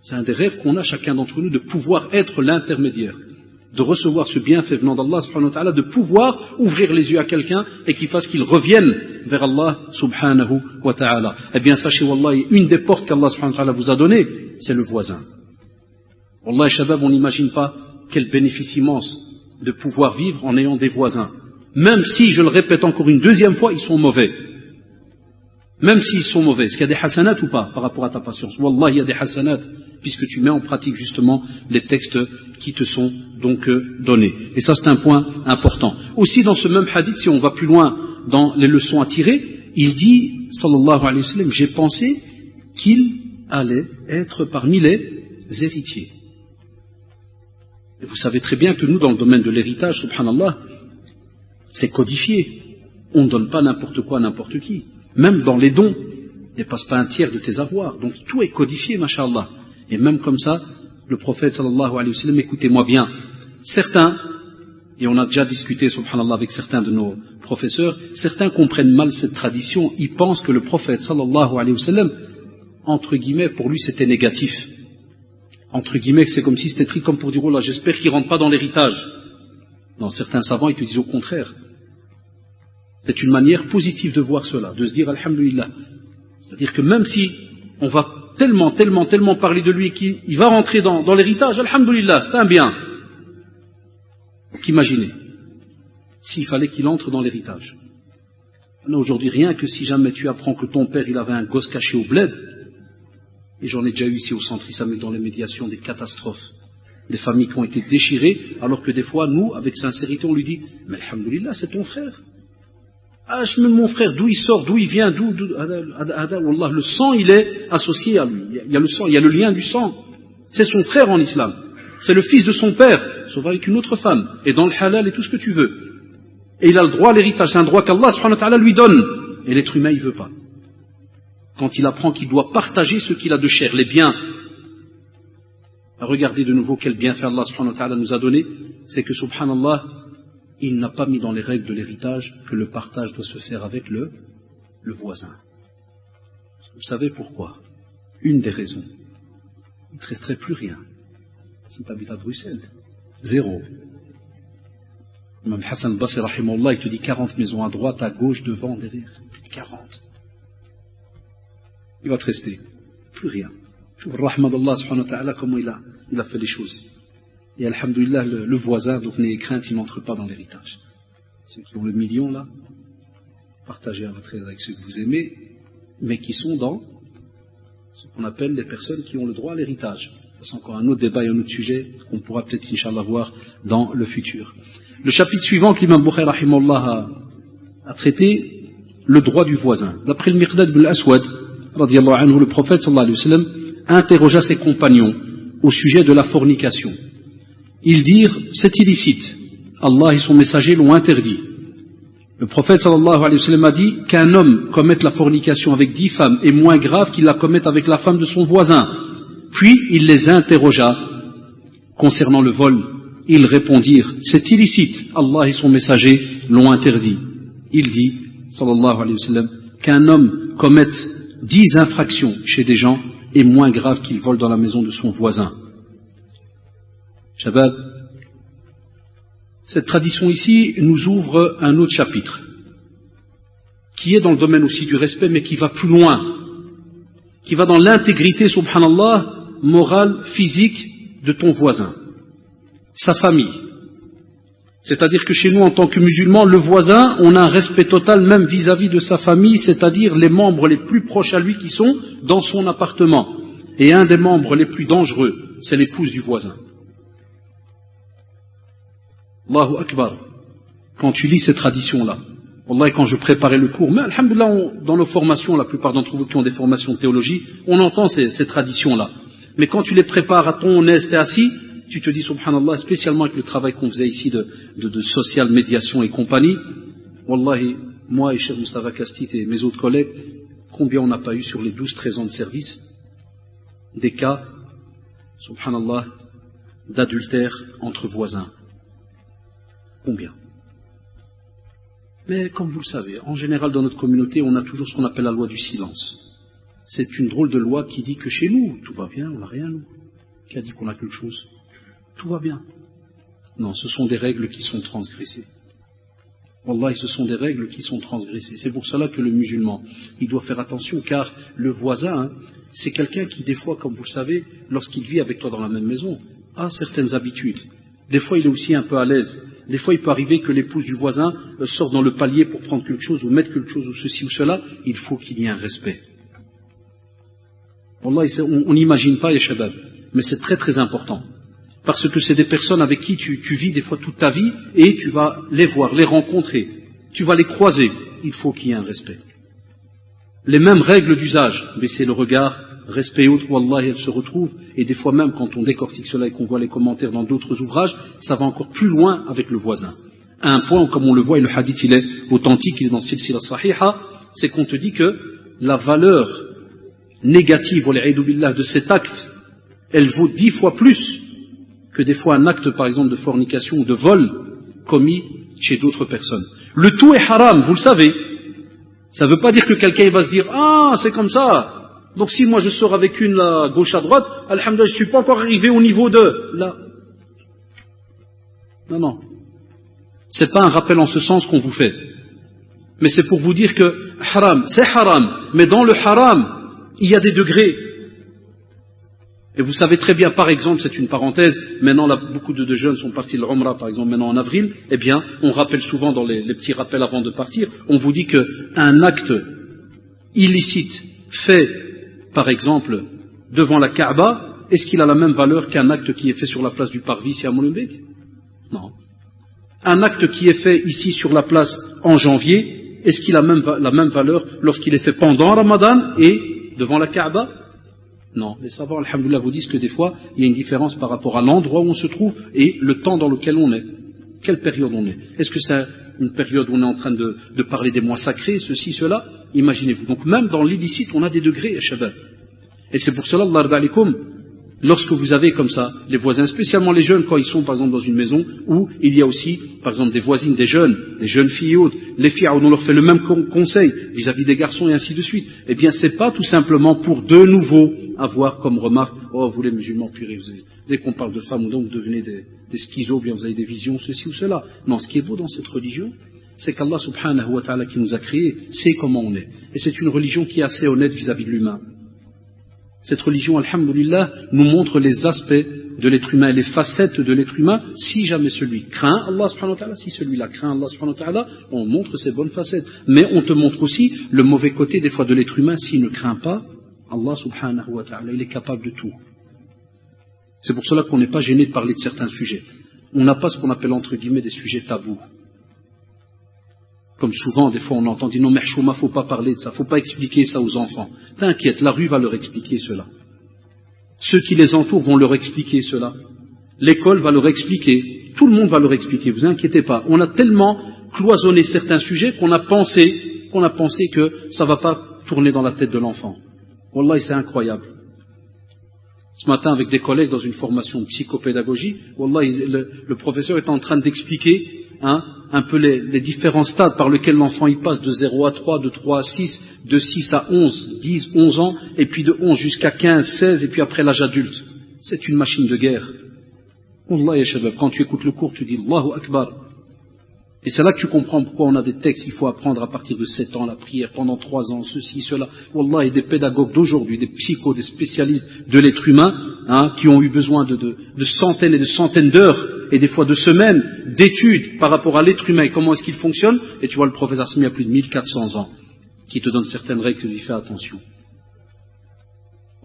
C'est un des rêves qu'on a chacun d'entre nous, de pouvoir être l'intermédiaire, de recevoir ce bienfait venant d'Allah subhanahu wa ta'ala, de pouvoir ouvrir les yeux à quelqu'un et qu'il fasse qu'il revienne vers Allah subhanahu wa ta'ala. Eh bien sachez wallahi, une des portes qu'Allah subhanahu wa ta'ala vous a données, c'est le voisin. Wallahi shabab, on n'imagine pas quel bénéfice immense de pouvoir vivre en ayant des voisins. Même si, je le répète encore une deuxième fois, ils sont mauvais. Même s'ils sont mauvais, est-ce qu'il y a des hasanats ou pas par rapport à ta patience? Wallah, il y a des hasanats, puisque tu mets en pratique justement les textes qui te sont donc donnés. Et ça, c'est un point important. Aussi, dans ce même hadith, si on va plus loin dans les leçons à tirer, il dit, sallallahu alayhi wa sallam, j'ai pensé qu'il allait être parmi les héritiers. Et vous savez très bien que nous, dans le domaine de l'héritage, subhanallah, c'est codifié. On ne donne pas n'importe quoi à n'importe qui. Même dans les dons, dépasse pas un tiers de tes avoirs. Donc tout est codifié, masha'Allah. Et même comme ça, le prophète sallallahu alayhi wa sallam, écoutez-moi bien, certains, et on a déjà discuté, subhanallah, avec certains de nos professeurs, certains comprennent mal cette tradition, ils pensent que le prophète sallallahu alayhi wa sallam, entre guillemets, pour lui c'était négatif. Entre guillemets, c'est comme si c'était pris comme pour dire, oh là, j'espère qu'il ne rentre pas dans l'héritage. Non, certains savants, ils te disent au contraire. C'est une manière positive de voir cela, de se dire alhamdulillah. C'est-à-dire que même si on va tellement parler de lui qu'il va rentrer dans l'héritage, alhamdulillah, c'est un bien. Donc imaginez, s'il fallait qu'il entre dans l'héritage. Aujourd'hui, rien que si jamais tu apprends que ton père il avait un gosse caché au bled, et j'en ai déjà eu ici au centre islamique dans les médiations des catastrophes, des familles qui ont été déchirées, alors que des fois, nous, avec sincérité, on lui dit, mais alhamdulillah, c'est ton frère. Ah, même mon frère, d'où il sort, d'où il vient, Wallah, le sang, il est associé à lui. Il y a le sang, il y a le lien du sang. C'est son frère en islam. C'est le fils de son père, sauf avec une autre femme, et dans le halal et tout ce que tu veux. Et il a le droit à l'héritage, c'est un droit qu'Allah subhanahu wa ta'ala lui donne. Et l'être humain, il veut pas. Quand il apprend qu'il doit partager ce qu'il a de cher, les biens. Regardez de nouveau quel bienfait Allah subhanahu wa ta'ala nous a donné, c'est que subhanallah, il n'a pas mis dans les règles de l'héritage que le partage doit se faire avec le voisin. Vous savez pourquoi? Une des raisons. Il ne te resterait plus rien. Si tu habites à Bruxelles, zéro. Même Hassan al-Basri, rahimahullah, il te dit 40 maisons à droite, à gauche, devant, derrière. 40. Il va te rester. Plus rien. Je vous rahmad Allah subhanahu wa ta'ala, comment il a fait les choses. Et alhamdulillah, le voisin, donc n'ayez crainte, il n'entre pas dans l'héritage. Ceux qui ont le million là, partagez à votre aise avec ceux que vous aimez, mais qui sont dans ce qu'on appelle les personnes qui ont le droit à l'héritage. Ça c'est encore un autre débat et un autre sujet qu'on pourra peut-être, Inch'Allah, voir dans le futur. Le chapitre suivant que l'imam Bukhari rahimahullah a traité, le droit du voisin. D'après le Miqdad ibn al-Aswad, radiyallahu anhu, le prophète sallallahu alayhi wa sallam interrogea ses compagnons au sujet de la fornication. Ils dirent, c'est illicite. Allah et son messager l'ont interdit. Le prophète sallallahu alayhi wa sallam a dit qu'un homme commette la fornication avec 10 femmes est moins grave qu'il la commette avec la femme de son voisin. Puis il les interrogea concernant le vol. Ils répondirent, c'est illicite. Allah et son messager l'ont interdit. Il dit, sallallahu alayhi wa sallam, qu'un homme commette 10 infractions chez des gens est moins grave qu'il vole dans la maison de son voisin. Shabab, cette tradition ici nous ouvre un autre chapitre, qui est dans le domaine aussi du respect, mais qui va plus loin, qui va dans l'intégrité, subhanallah, morale, physique de ton voisin, sa famille. C'est-à-dire que chez nous, en tant que musulmans, le voisin, on a un respect total même vis-à-vis de sa famille, c'est-à-dire les membres les plus proches à lui qui sont dans son appartement. Et un des membres les plus dangereux, c'est l'épouse du voisin. Allahu Akbar. Quand tu lis ces traditions-là, Wallah, quand je préparais le cours, mais alhamdoulilah, dans nos formations, la plupart d'entre vous qui ont des formations de théologie, on entend ces traditions-là. Mais quand tu les prépares à ton aise, t'es assis, tu te dis, subhanallah, spécialement avec le travail qu'on faisait ici de social médiation et compagnie, Wallahi, moi et Cheikh Mustafa Kastit et mes autres collègues, combien on n'a pas eu sur les 12-13 ans de service des cas, subhanallah, d'adultère entre voisins. Combien? Mais comme vous le savez, en général dans notre communauté, on a toujours ce qu'on appelle la loi du silence. C'est une drôle de loi qui dit que chez nous, tout va bien, on n'a rien, nous. Qui a dit qu'on a quelque chose? Tout va bien. Non, ce sont des règles qui sont transgressées. Wallah, ce sont des règles qui sont transgressées. C'est pour cela que le musulman, il doit faire attention, car le voisin, c'est quelqu'un qui, des fois, comme vous le savez, lorsqu'il vit avec toi dans la même maison, a certaines habitudes. Des fois, il est aussi un peu à l'aise. Des fois, il peut arriver que l'épouse du voisin sort dans le palier pour prendre quelque chose ou mettre quelque chose ou ceci ou cela. Il faut qu'il y ait un respect. Wallah, on n'imagine pas, ya shabab, mais c'est très très important. Parce que c'est des personnes avec qui tu vis des fois toute ta vie et tu vas les voir, les rencontrer. Tu vas les croiser. Il faut qu'il y ait un respect. Les mêmes règles d'usage, baisser le regard, respect et autres, wallah, elles se retrouvent, et des fois même quand on décortique cela et qu'on voit les commentaires dans d'autres ouvrages, ça va encore plus loin avec le voisin. À un point, comme on le voit, et le hadith il est authentique, il est dans Silsila Sahiha, c'est qu'on te dit que la valeur négative, wal'a'idhu billah, de cet acte, elle vaut 10 fois plus que des fois un acte, par exemple, de fornication ou de vol commis chez d'autres personnes. Le tout est haram, vous le savez. Ça ne veut pas dire que quelqu'un va se dire « Ah, c'est comme ça !» Donc si moi je sors avec une là, gauche à droite, alhamdoulilah, je ne suis pas encore arrivé au niveau de là. Non, non. C'est pas un rappel en ce sens qu'on vous fait. Mais c'est pour vous dire que haram, c'est haram. Mais dans le haram, il y a des degrés. Et vous savez très bien, par exemple, c'est une parenthèse, maintenant là, beaucoup de jeunes sont partis de l'Umrah, par exemple, maintenant en avril, eh bien, on rappelle souvent dans les petits rappels avant de partir, on vous dit qu'un acte illicite fait, par exemple, devant la Kaaba, est-ce qu'il a la même valeur qu'un acte qui est fait sur la place du Parvis ici à Molenbeek? Non. Un acte qui est fait ici sur la place en janvier, est-ce qu'il a la même valeur lorsqu'il est fait pendant Ramadan et devant la Kaaba? Non, les savants, alhamdoulilah, vous disent que des fois, il y a une différence par rapport à l'endroit où on se trouve et le temps dans lequel on est. Quelle période on est? Est-ce que c'est une période où on est en train de parler des mois sacrés, ceci, cela? Imaginez-vous. Donc même dans l'illicite, on a des degrés, ya shabab. Et c'est pour cela, Allah yarda alaykoum, lorsque vous avez comme ça les voisins, spécialement les jeunes, quand ils sont par exemple dans une maison où il y a aussi, par exemple, des voisines, des jeunes filles et autres, les filles, on leur fait le même conseil vis-à-vis des garçons et ainsi de suite. Eh bien, c'est pas tout simplement pour de nouveau avoir comme remarque, oh, vous les musulmans purés, dès qu'on parle de femmes ou donc vous devenez des schizos, bien vous avez des visions, ceci ou cela. Non, ce qui est beau dans cette religion, c'est qu'Allah subhanahu wa ta'ala qui nous a créés sait comment on est. Et c'est une religion qui est assez honnête vis-à-vis de l'humain. Cette religion, alhamdoulilah, nous montre les aspects de l'être humain et les facettes de l'être humain. Si jamais celui craint Allah subhanahu wa ta'ala, si celui-là craint Allah subhanahu wa ta'ala, on montre ses bonnes facettes. Mais on te montre aussi le mauvais côté des fois de l'être humain. S'il ne craint pas Allah subhanahu wa ta'ala, il est capable de tout. C'est pour cela qu'on n'est pas gêné de parler de certains sujets. On n'a pas ce qu'on appelle entre guillemets des sujets tabous. Comme souvent, des fois, on entend dire non, mais chouma, faut pas parler de ça, faut pas expliquer ça aux enfants. T'inquiète, la rue va leur expliquer cela. Ceux qui les entourent vont leur expliquer cela. L'école va leur expliquer. Tout le monde va leur expliquer. Vous inquiétez pas. On a tellement cloisonné certains sujets qu'on a pensé que ça va pas tourner dans la tête de l'enfant. Wallah, c'est incroyable. Ce matin, avec des collègues dans une formation de psychopédagogie, wallah, le professeur est en train d'expliquer un peu les différents stades par lesquels l'enfant il passe de 0 à 3, de 3 à 6, de 6 à 11, 10, 11 ans, et puis de 11 jusqu'à 15, 16, et puis après l'âge adulte. C'est une machine de guerre. Wallah ya shabab, quand tu écoutes le cours, tu dis Allahu Akbar. Et c'est là que tu comprends pourquoi on a des textes, il faut apprendre à partir de 7 ans la prière, pendant 3 ans, ceci, cela. Wallah, et des pédagogues d'aujourd'hui, des psychos, des spécialistes de l'être humain, qui ont eu besoin de centaines et de centaines d'heures, et des fois de semaines, d'études par rapport à l'être humain et comment est-ce qu'il fonctionne. Et tu vois le professeur Asmi a plus de 1400 ans, qui te donne certaines règles, tu lui fais attention.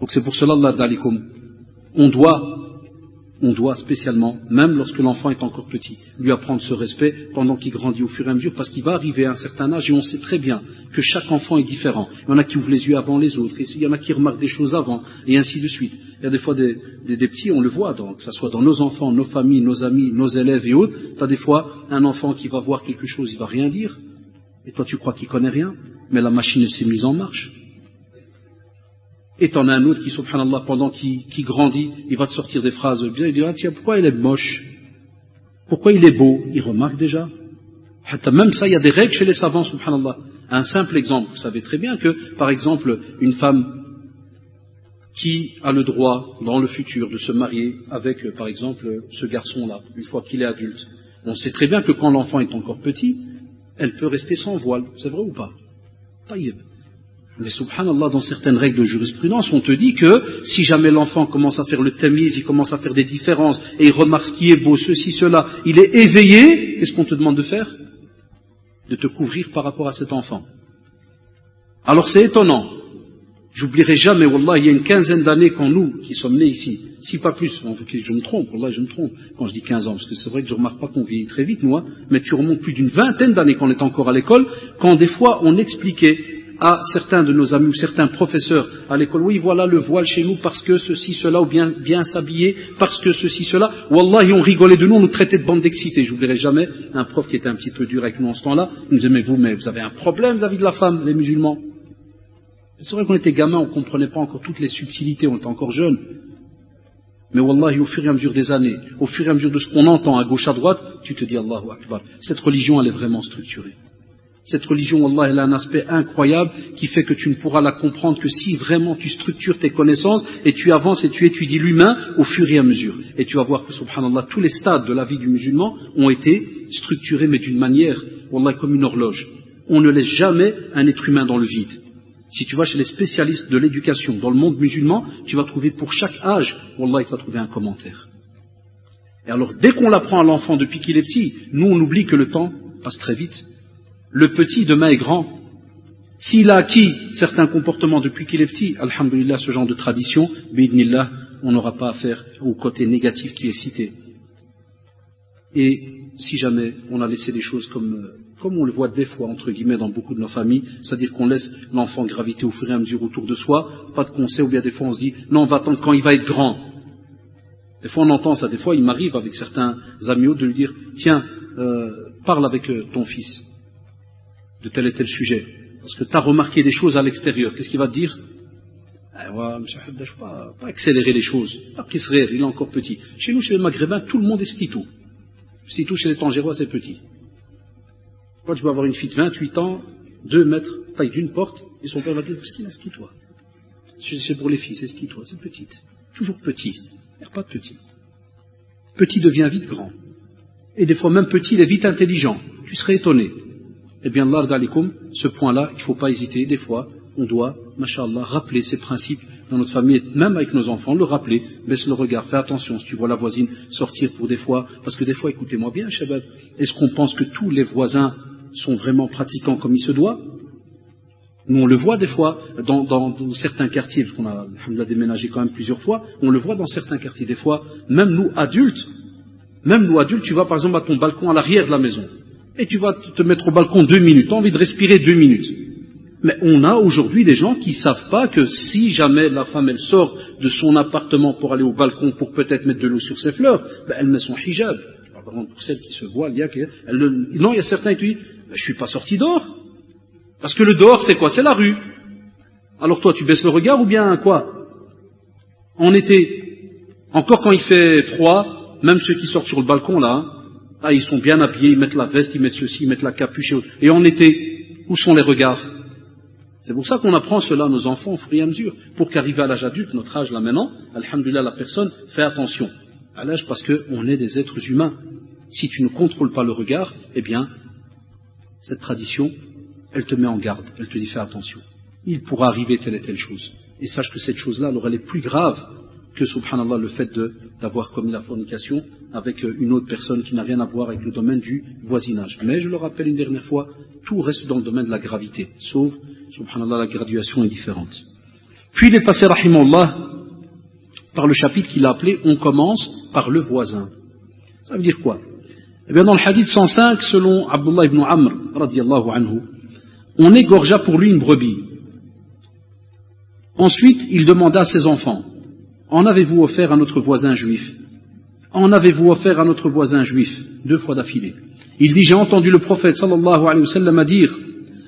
Donc c'est pour cela, Allah d'alikum, on doit spécialement, même lorsque l'enfant est encore petit, lui apprendre ce respect pendant qu'il grandit au fur et à mesure, parce qu'il va arriver à un certain âge et on sait très bien que chaque enfant est différent. Il y en a qui ouvrent les yeux avant les autres, et il y en a qui remarquent des choses avant, et ainsi de suite. Il y a des fois des petits, on le voit, que ce soit dans nos enfants, nos familles, nos amis, nos élèves et autres, tu as des fois un enfant qui va voir quelque chose, il va rien dire, et toi tu crois qu'il connaît rien, mais la machine elle s'est mise en marche. Et t'en as un autre qui, subhanallah, pendant qu'il grandit, il va te sortir des phrases bien, il dit, ah tiens, pourquoi il est moche? Pourquoi il est beau? Il remarque déjà. Même ça, il y a des règles chez les savants, subhanallah. Un simple exemple, vous savez très bien que, par exemple, une femme qui a le droit, dans le futur, de se marier avec, par exemple, ce garçon-là, une fois qu'il est adulte, on sait très bien que quand l'enfant est encore petit, elle peut rester sans voile. C'est vrai ou pas? Taïeb. Mais subhanallah, dans certaines règles de jurisprudence, on te dit que si jamais l'enfant commence à faire le tamiz, il commence à faire des différences, et il remarque ce qui est beau, ceci, cela, il est éveillé, qu'est-ce qu'on te demande de faire? De te couvrir par rapport à cet enfant. Alors c'est étonnant. J'oublierai jamais, wallah, il y a une quinzaine d'années quand nous, qui sommes nés ici, si pas plus, en tout cas je me trompe, wallah, je me trompe, quand je dis 15 ans, parce que c'est vrai que je remarque pas qu'on vieillit très vite, nous, mais tu remontes plus d'une vingtaine d'années qu'on est encore à l'école, quand des fois on expliquait à certains de nos amis ou certains professeurs à l'école, oui voilà le voile chez nous parce que ceci, cela, ou bien s'habiller parce que ceci, cela, wallah, on rigolait de nous, on nous traitait de bande d'excités. J'oublierai jamais un prof qui était un petit peu dur avec nous en ce temps-là, il nous disait, mais vous avez un problème vis-à-vis de la femme, les musulmans. C'est vrai qu'on était gamins, on ne comprenait pas encore toutes les subtilités, on était encore jeunes. Mais wallah, au fur et à mesure des années, au fur et à mesure de ce qu'on entend à gauche à droite, tu te dis Allahu Akbar, cette religion elle est vraiment structurée. Cette religion, wallah, elle a un aspect incroyable qui fait que tu ne pourras la comprendre que si vraiment tu structures tes connaissances et tu avances et tu étudies l'humain au fur et à mesure. Et tu vas voir que, subhanallah, tous les stades de la vie du musulman ont été structurés, mais d'une manière, wallah, comme une horloge. On ne laisse jamais un être humain dans le vide. Si tu vas chez les spécialistes de l'éducation dans le monde musulman, tu vas trouver pour chaque âge, wallah, tu vas trouver un commentaire. Et alors, dès qu'on l'apprend à l'enfant depuis qu'il est petit, nous on oublie que le temps passe très vite. Le petit demain est grand. S'il a acquis certains comportements depuis qu'il est petit, alhamdulillah, ce genre de tradition, bi'idnillah, on n'aura pas affaire au côté négatif qui est cité. Et si jamais on a laissé les choses comme on le voit des fois, entre guillemets, dans beaucoup de nos familles, c'est-à-dire qu'on laisse l'enfant graviter au fur et à mesure autour de soi, pas de conseil, ou bien des fois on se dit, non, on va attendre quand il va être grand. Des fois on entend ça, des fois il m'arrive avec certains amis de lui dire, tiens, parle avec ton fils de tel et tel sujet, parce que tu as remarqué des choses à l'extérieur. Qu'est-ce qu'il va te dire? Monsieur Hadda, je ne peux pas accélérer les choses. Il est encore petit. Chez nous, chez les Maghrébins, tout le monde est stitou. Stitou chez les Tangérois, c'est petit. Quand tu peux avoir une fille de 28 ans, 2 mètres, taille d'une porte, et son père va dire, qu'est-ce qu'il a stitois? C'est pour les filles, c'est stitois, c'est petite. Toujours petit. Il n'y a pas de petit. Petit devient vite grand. Et des fois, même petit, il est vite intelligent. Tu serais étonné. Eh bien, Allah d'alikum, ce point-là, il ne faut pas hésiter. Des fois, on doit, masha'Allah, rappeler ces principes dans notre famille, même avec nos enfants, le rappeler, baisse le regard, fais attention si tu vois la voisine sortir pour des fois, parce que des fois, écoutez-moi bien, Shabab, est-ce qu'on pense que tous les voisins sont vraiment pratiquants comme il se doit? Nous, on le voit des fois dans certains quartiers, parce qu'on a déménagé quand même plusieurs fois, on le voit dans certains quartiers. Des fois, même nous adultes, tu vas par exemple à ton balcon à l'arrière de la maison, et tu vas te mettre au balcon 2 minutes, tu as envie de respirer 2 minutes. Mais on a aujourd'hui des gens qui ne savent pas que si jamais la femme elle sort de son appartement pour aller au balcon pour peut-être mettre de l'eau sur ses fleurs, elle met son hijab. Par exemple pour celles qui se voilent, il y a certains qui disent, je ne suis pas sorti dehors. Parce que le dehors c'est quoi? C'est la rue. Alors toi tu baisses le regard ou bien quoi? En été, encore quand il fait froid, même ceux qui sortent sur le balcon là, ils sont bien habillés, ils mettent la veste, ils mettent ceci, ils mettent la capuche et en été, où sont les regards? C'est pour ça qu'on apprend cela à nos enfants au fur et à mesure, pour qu'arriver à l'âge adulte, notre âge là maintenant, alhamdulillah, la personne fait attention à l'âge parce qu'on est des êtres humains. Si tu ne contrôles pas le regard, eh bien, cette tradition, elle te met en garde, elle te dit fais attention. Il pourra arriver telle et telle chose. Et sache que cette chose-là, alors elle est plus grave que, subhanallah, le fait d'avoir commis la fornication avec une autre personne qui n'a rien à voir avec le domaine du voisinage. Mais je le rappelle une dernière fois, tout reste dans le domaine de la gravité, sauf, subhanallah, la graduation est différente. Puis il est passé, rahimahullah, par le chapitre qu'il a appelé « On commence par le voisin ». Ça veut dire quoi? Eh bien, dans le hadith 105, selon Abdullah ibn Amr, radiyallahu anhu, on égorgea pour lui une brebis. Ensuite, il demanda à ses enfants, en avez-vous offert à notre voisin juif? En avez-vous offert à notre voisin juif? 2 fois d'affilée. Il dit, j'ai entendu le prophète sallallahu alayhi wa sallam à dire,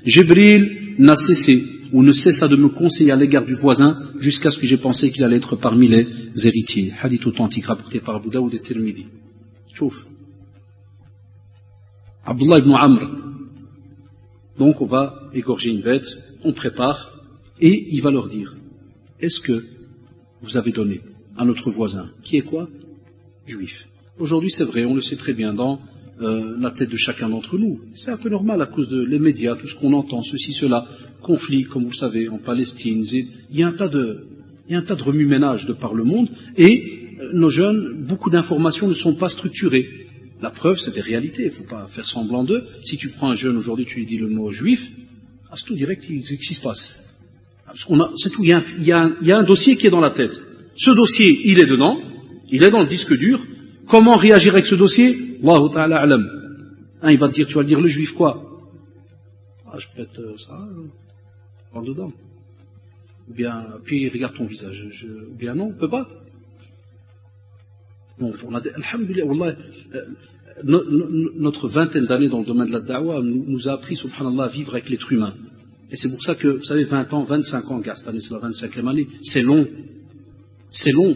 Jibril n'a cessé ou ne cessa de me conseiller à l'égard du voisin jusqu'à ce que j'ai pensé qu'il allait être parmi les héritiers. Hadith authentique rapporté par Abu Daoud et Tirmidhi. Chouf. Abdullah ibn Amr. Donc on va égorger une bête, on prépare, et il va leur dire, est-ce que vous avez donné à notre voisin, qui est quoi? Juif. Aujourd'hui c'est vrai, on le sait très bien dans la tête de chacun d'entre nous. C'est un peu normal à cause des médias, tout ce qu'on entend, ceci, cela, conflit, comme vous le savez, en Palestine. Il y a un tas de remue-ménage de par le monde, et nos jeunes, beaucoup d'informations ne sont pas structurées. La preuve, c'est des réalités, il ne faut pas faire semblant d'eux. Si tu prends un jeune aujourd'hui, tu lui dis le mot juif, c'est tout direct, qu'est-ce qui se passe? Parce c'est tout, il y a un dossier qui est dans la tête. Ce dossier, il est dedans, il est dans le disque dur. Comment réagir avec ce dossier? Allahu ta'ala alam. Il va te dire, tu vas le dire le juif quoi? Je peux être ça, en dedans. Ou bien, puis regarde ton visage. Ou bien non, on ne peut pas. Bon, on a alhamdulillah, wallah, notre vingtaine d'années dans le domaine de la da'wah nous a appris, subhanallah, à vivre avec l'être humain. Et c'est pour ça que, vous savez, 20 ans, 25 ans, cette année c'est la 25e année, c'est long. C'est long.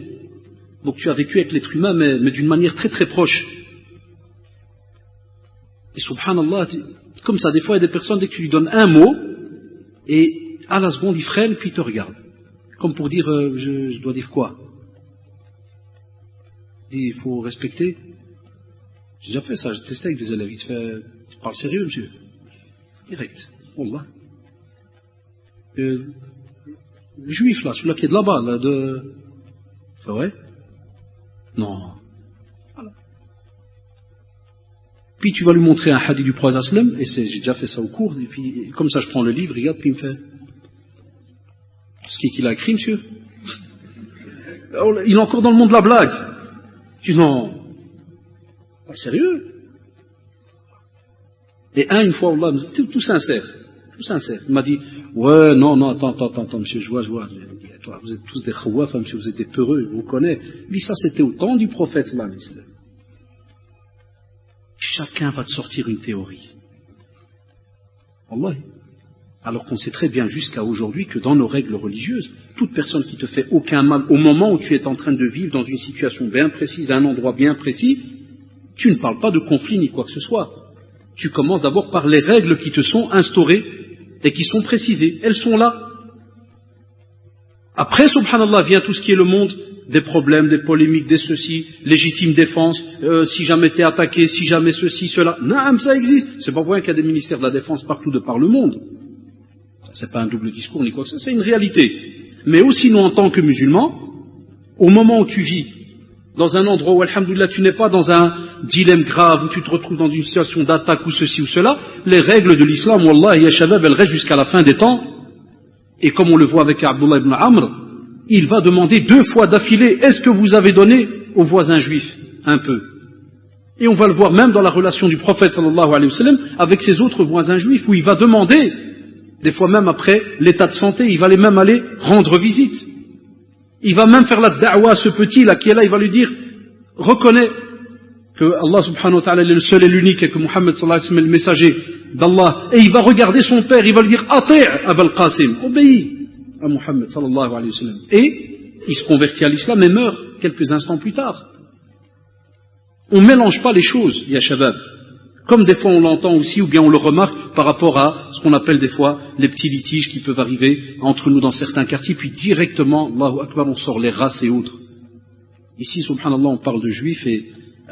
Donc tu as vécu avec l'être humain, mais d'une manière très très proche. Et subhanallah, comme ça, des fois il y a des personnes, dès que tu lui donnes un mot, et à la seconde il freine, puis il te regarde. Comme pour dire, je dois dire quoi? Il dit, il faut respecter. J'ai déjà fait ça, j'ai testé avec des élèves. Il te fait, tu parles sérieux, monsieur? Direct. Wallah. Le juif là, celui-là qui est de là-bas, là, de. C'est vrai? Non. Voilà. Puis tu vas lui montrer un hadith du prophète sallam, et j'ai déjà fait ça au cours, et puis comme ça je prends le livre, regarde, puis il me fait. Ce qu'il a écrit, monsieur? Il est encore dans le monde de la blague. Je dis non. Pas sérieux. Et une fois, Allah, tout sincère. Tout sincère. Il m'a dit, ouais, non, attends, monsieur, je vois. Toi, vous êtes tous des khawaf, monsieur, vous êtes des peureux, je vous connais. Lui, ça, c'était au temps du prophète, là. Chacun va te sortir une théorie. Allah. Alors qu'on sait très bien jusqu'à aujourd'hui que dans nos règles religieuses, toute personne qui te fait aucun mal au moment où tu es en train de vivre dans une situation bien précise, à un endroit bien précis, tu ne parles pas de conflit ni quoi que ce soit. Tu commences d'abord par les règles qui te sont instaurées et qui sont précisées. Elles sont là. Après, subhanallah, vient tout ce qui est le monde des problèmes, des polémiques, des ceci, légitime défense, si jamais t'es attaqué, si jamais ceci, cela. Non, ça existe. C'est pas pour rien qu'il y a des ministères de la défense partout de par le monde. C'est pas un double discours ni quoi que ce soit, c'est une réalité. Mais aussi nous en tant que musulmans, au moment où tu vis dans un endroit où, alhamdoulilah, tu n'es pas dans un dilemme grave, où tu te retrouves dans une situation d'attaque ou ceci ou cela, les règles de l'islam, wallah, ya shabab, elles restent jusqu'à la fin des temps. Et comme on le voit avec Abdullah ibn Amr, il va demander 2 fois d'affilée, est-ce que vous avez donné aux voisins juifs? Un peu. Et on va le voir même dans la relation du prophète sallallahu alayhi wa sallam avec ses autres voisins juifs, où il va demander, des fois même après l'état de santé, il va même aller rendre visite. Il va même faire la da'wa à ce petit là qui est là, il va lui dire, reconnais que Allah subhanahu wa ta'ala est le seul et l'unique et que Muhammad sallallahu alayhi wa sallam est le messager d'Allah. Et il va regarder son père, il va lui dire, Ati' Abul Qasim, obéis à Muhammad sallallahu alayhi wa sallam. Et il se convertit à l'islam et meurt quelques instants plus tard. On ne mélange pas les choses, ya shabab. Comme des fois on l'entend aussi, ou bien on le remarque par rapport à ce qu'on appelle des fois les petits litiges qui peuvent arriver entre nous dans certains quartiers, puis directement, Allahu Akbar, on sort les races et autres. Ici, subhanallah, on parle de juifs, et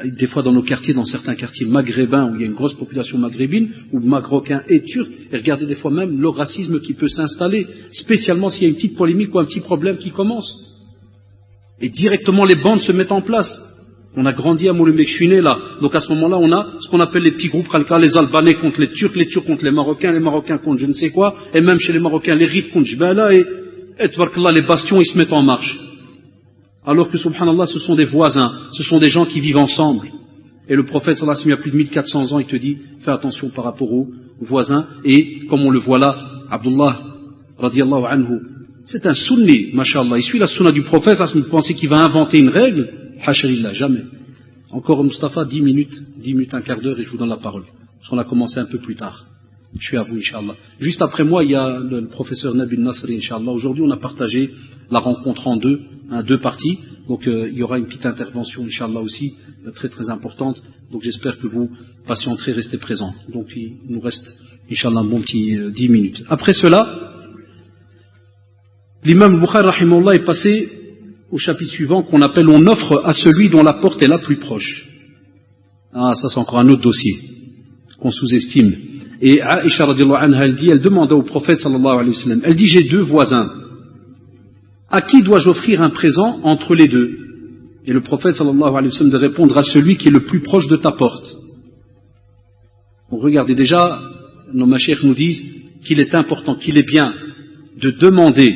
des fois dans nos quartiers, dans certains quartiers maghrébins, où il y a une grosse population maghrébine, ou marocain et turc, et regardez des fois même le racisme qui peut s'installer, spécialement s'il y a une petite polémique ou un petit problème qui commence. Et directement les bandes se mettent en place. On a grandi à Moulin-Bec, je suis né là. Donc à ce moment-là, on a ce qu'on appelle les petits groupes Khalka, les Albanais contre les Turcs contre les Marocains contre je ne sais quoi, et même chez les Marocains, les Rifs contre Jbala, et et tabarakallah, les bastions, ils se mettent en marche. Alors que, subhanallah, ce sont des voisins, ce sont des gens qui vivent ensemble. Et le prophète, sallallahu alayhi wa sallam, il y a plus de 1400 ans, il te dit, fais attention par rapport aux voisins. Et, comme on le voit là, Abdullah, radiyallahu anhu, c'est un sunni, mashallah. Il suit la sunna du prophète, vous pensez qu'il va inventer une règle? Hachalillah, jamais. Encore Mustafa, 10 minutes, un quart d'heure, et je vous donne la parole. Parce qu'on a commencé un peu plus tard. Je suis à vous, Inch'Allah. Juste après moi, il y a le professeur Nabil Nasri, Inch'Allah. Aujourd'hui, on a partagé la rencontre en deux parties. Donc, il y aura une petite intervention, Inch'Allah aussi, très très importante. Donc, j'espère que vous patienterez, restez présents. Donc, il nous reste, Inch'Allah, un bon petit 10 minutes. Après cela, l'imam Bukhari, rahimahullah, est passé au chapitre suivant qu'on appelle « On offre à celui dont la porte est la plus proche ». Ah, ça c'est encore un autre dossier qu'on sous-estime. Et Aïcha radiallahu anha, elle dit, elle demanda au prophète sallallahu alayhi wa sallam, elle dit, j'ai deux voisins. À qui dois-je offrir un présent entre les deux? Et le prophète sallallahu alayhi wa sallam de répondre à celui qui est le plus proche de ta porte. Donc regardez, déjà, nos machères nous disent qu'il est important, qu'il est bien de demander,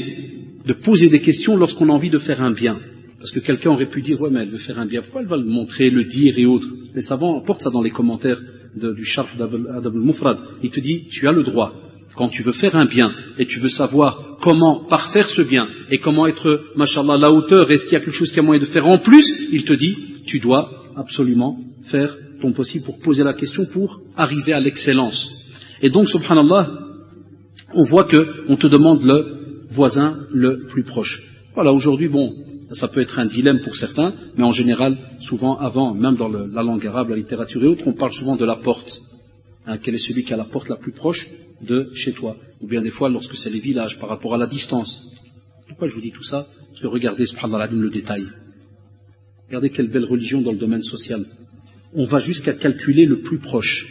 de poser des questions lorsqu'on a envie de faire un bien. Parce que quelqu'un aurait pu dire, ouais, mais elle veut faire un bien, pourquoi elle va le montrer, le dire et autres? Les savants apportent ça dans les commentaires du Sharh d'Adab al-Mufrad. Il te dit, tu as le droit, quand tu veux faire un bien, et tu veux savoir comment parfaire ce bien, et comment être, mashallah, à la hauteur, est-ce qu'il y a quelque chose qu'il y a moyen de faire en plus? Il te dit, tu dois absolument faire ton possible pour poser la question, pour arriver à l'excellence. Et donc, subhanallah, on voit qu'on te demande le voisin le plus proche. Voilà, aujourd'hui, bon, ça peut être un dilemme pour certains, mais en général, souvent avant, même dans la langue arabe, la littérature et autres, on parle souvent de la porte. Quel est celui qui a la porte la plus proche de chez toi? Ou bien des fois, lorsque c'est les villages, par rapport à la distance. Pourquoi je vous dis tout ça? Parce que regardez, subhanallah, le détail. Regardez quelle belle religion dans le domaine social. On va jusqu'à calculer le plus proche.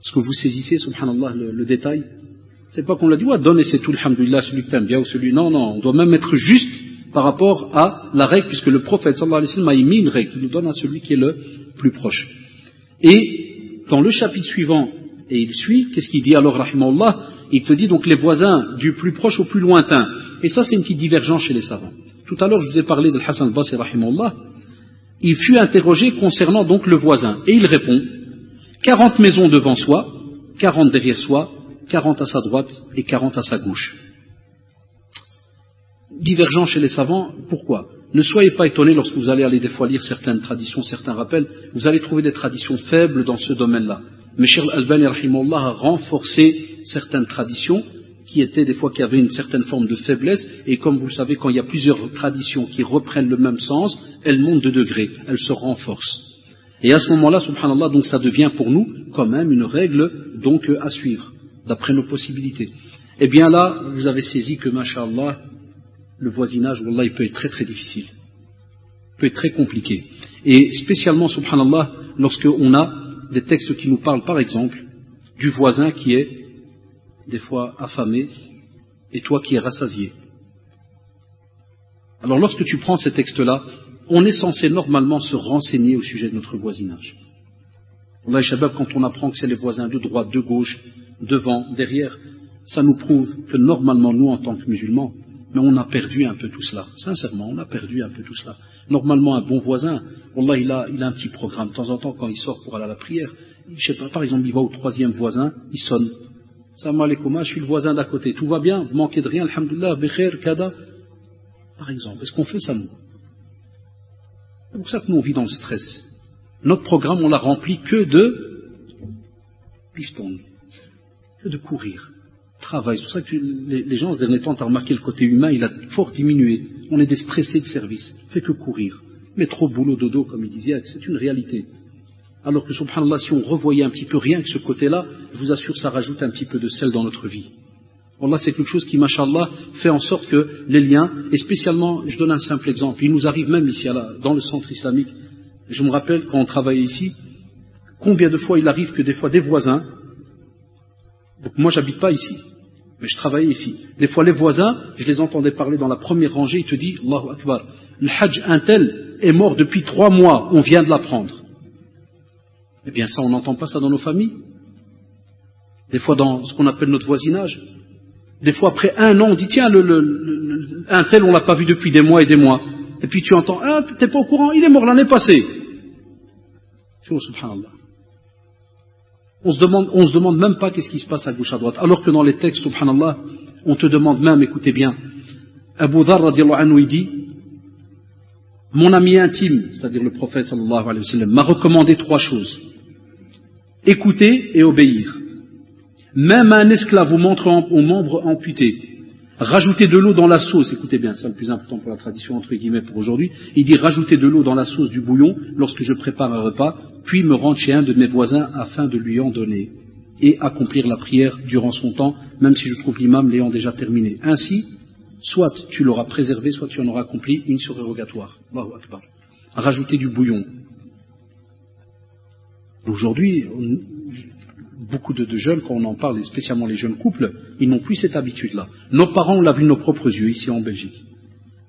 Est-ce que vous saisissez, subhanallah, le détail? C'est pas qu'on l'a dit, ouais, donne et c'est tout, alhamdoulilah, celui que t'aimes bien ou celui. Non, on doit même être juste par rapport à la règle, puisque le prophète sallallahu alayhi wa sallam a émis une règle qui nous donne à celui qui est le plus proche. Et dans le chapitre suivant, et il suit, qu'est-ce qu'il dit alors, rahimahullah? Il te dit donc les voisins du plus proche au plus lointain. Et ça, c'est une petite divergence chez les savants. Tout à l'heure, je vous ai parlé de Hassan al-Basri, rahimahullah. Il fut interrogé concernant donc le voisin. Et il répond, 40 maisons devant soi, 40 derrière soi, 40 à sa droite et 40 à sa gauche. Divergent chez les savants, pourquoi? Ne soyez pas étonnés lorsque vous allez aller des fois lire certaines traditions, certains rappels, vous allez trouver des traditions faibles dans ce domaine-là. Mais Cheikh Al-Albani rahimahullah a renforcé certaines traditions qui avaient une certaine forme de faiblesse, et comme vous le savez, quand il y a plusieurs traditions qui reprennent le même sens, elles montent de degrés, elles se renforcent. Et à ce moment-là, subhanallah, donc ça devient pour nous quand même une règle donc à suivre, d'après nos possibilités. Eh bien là, vous avez saisi que, masha'Allah, le voisinage, wallah, il peut être très très difficile, il peut être très compliqué. Et spécialement, subhanallah, lorsqu'on a des textes qui nous parlent, par exemple, du voisin qui est des fois affamé et toi qui es rassasié. Alors lorsque tu prends ces textes-là, on est censé normalement se renseigner au sujet de notre voisinage. Wallah, Shabab, quand on apprend que c'est les voisins de droite, de gauche, devant, derrière, ça nous prouve que normalement, nous en tant que musulmans, mais on a perdu un peu tout cela. Sincèrement, on a perdu un peu tout cela. Normalement, un bon voisin, wallah, il a un petit programme. De temps en temps, quand il sort pour aller à la prière, je sais pas, par exemple, il va au troisième voisin, il sonne. Salam alaikum, je suis le voisin d'à côté. Tout va bien, vous manquez de rien, alhamdoulilah, bikhair, kada. Par exemple, est-ce qu'on fait ça, nous? C'est pour ça que nous, on vit dans le stress. Notre programme, on l'a rempli que de piston, que de courir. Travail. C'est pour ça que les gens, ces derniers temps, t'as remarqué le côté humain, il a fort diminué. On est des stressés de service. On fait que courir. Métro, boulot, dodo, comme il disait, c'est une réalité. Alors que, subhanallah, si on revoyait un petit peu rien que ce côté-là, je vous assure, ça rajoute un petit peu de sel dans notre vie. Wallah, c'est quelque chose qui, mashallah, fait en sorte que les liens, et spécialement, je donne un simple exemple, il nous arrive même ici, dans le centre islamique, je me rappelle quand on travaillait ici, combien de fois il arrive que des fois des voisins, donc moi j'habite pas ici, mais je travaillais ici, des fois les voisins, je les entendais parler dans la première rangée, il te dit, Allahu Akbar, le Hajj un tel est mort depuis 3 mois, on vient de l'apprendre. Eh bien ça, on n'entend pas ça dans nos familles. Des fois dans ce qu'on appelle notre voisinage. Des fois, après un an, on dit, tiens, un tel, on l'a pas vu depuis des mois et des mois. Et puis tu entends, ah, t'es pas au courant, il est mort l'année passée. Subhanallah. On se demande même pas qu'est-ce qui se passe à gauche à droite. Alors que dans les textes, subhanallah, on te demande même, écoutez bien, Abu Dharr radiallahu anhu, il dit, mon ami intime, c'est-à-dire le prophète sallallahu alayhi wa sallam, m'a recommandé 3 choses. Écouter et obéir. Même un esclave aux membres amputés, rajouter de l'eau dans la sauce, écoutez bien, c'est le plus important pour la tradition, entre guillemets, pour aujourd'hui, il dit rajouter de l'eau dans la sauce du bouillon lorsque je prépare un repas, puis me rendre chez un de mes voisins afin de lui en donner, et accomplir la prière durant son temps, même si je trouve l'imam l'ayant déjà terminé. Ainsi, soit tu l'auras préservé, soit tu en auras accompli une surérogatoire. Allahu Akbar. Rajouter du bouillon. Aujourd'hui, beaucoup de jeunes, quand on en parle, et spécialement les jeunes couples, ils n'ont plus cette habitude-là. Nos parents, on l'a vu de nos propres yeux, ici en Belgique.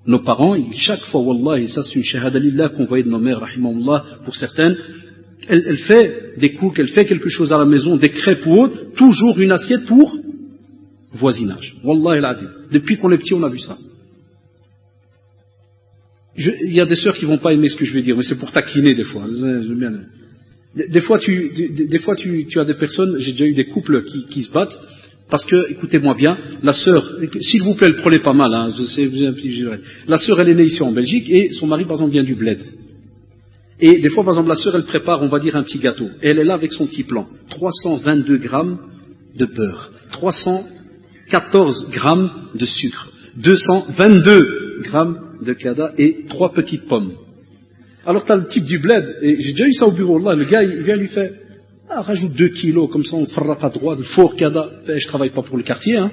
Nos parents, chaque fois, wallah, et ça c'est une shahada lillah qu'on voyait de nos mères, rahimahullah, pour certaines, elle fait des cooks, elle fait quelque chose à la maison, des crêpes ou autre, toujours une assiette pour voisinage. Wallah el adim. Depuis qu'on est petit, on a vu ça. Il y a des sœurs qui vont pas aimer ce que je vais dire, mais c'est pour taquiner des fois. Des fois, tu as des personnes, j'ai déjà eu des couples qui se battent, parce que, écoutez-moi bien, la sœur, s'il vous plaît, elle prenait pas mal, hein, je sais, vous infligerez. La sœur, elle est née ici en Belgique, et son mari, par exemple, vient du bled. Et des fois, par exemple, la sœur, elle prépare, on va dire, un petit gâteau. Et elle est là avec son petit plan. 322 grammes de beurre, 314 grammes de sucre, 222 grammes de cada et 3 petites pommes. Alors tu as le type du bled, et j'ai déjà eu ça au bureau là, le gars il vient lui faire, rajoute 2 kilos, comme ça on frappe à droite, le four cada, je travaille pas pour le quartier, hein,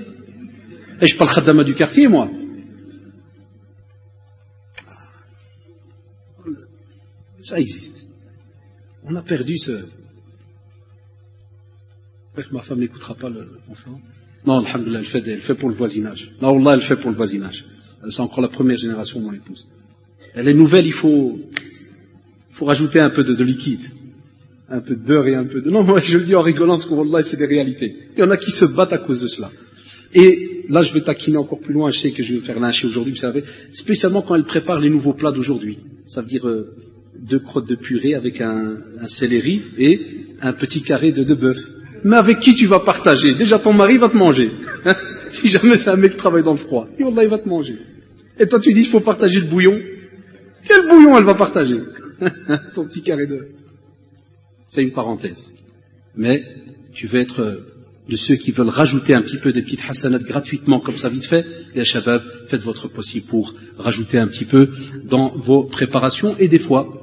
et je suis pas le khaddama du quartier moi. Ça existe. On a perdu ce... J'espère que ma femme n'écoutera pas l'enfant. Non, alhamdoulilah, elle fait pour le voisinage. Non, Allah, elle fait pour le voisinage. C'est encore la première génération, mon épouse. Elle est nouvelle, il faut rajouter un peu de liquide. Un peu de beurre et un peu de... Non, moi, je le dis en rigolant, parce que wallah, c'est des réalités. Il y en a qui se battent à cause de cela. Et là, je vais taquiner encore plus loin, je sais que je vais faire lyncher aujourd'hui, vous savez, spécialement quand elle prépare les nouveaux plats d'aujourd'hui. Ça veut dire 2 crottes de purée avec un céleri et un petit carré de bœuf. Mais avec qui tu vas partager? Déjà, ton mari va te manger. Si jamais c'est un mec qui travaille dans le froid. Et wallah, il va te manger. Et toi, tu dis, il faut partager le bouillon. Quel bouillon elle va partager? Ton petit carré de... C'est une parenthèse. Mais tu veux être de ceux qui veulent rajouter un petit peu des petites hasanat gratuitement, comme ça vite fait. Les shabab, faites votre possible pour rajouter un petit peu dans vos préparations. Et des fois,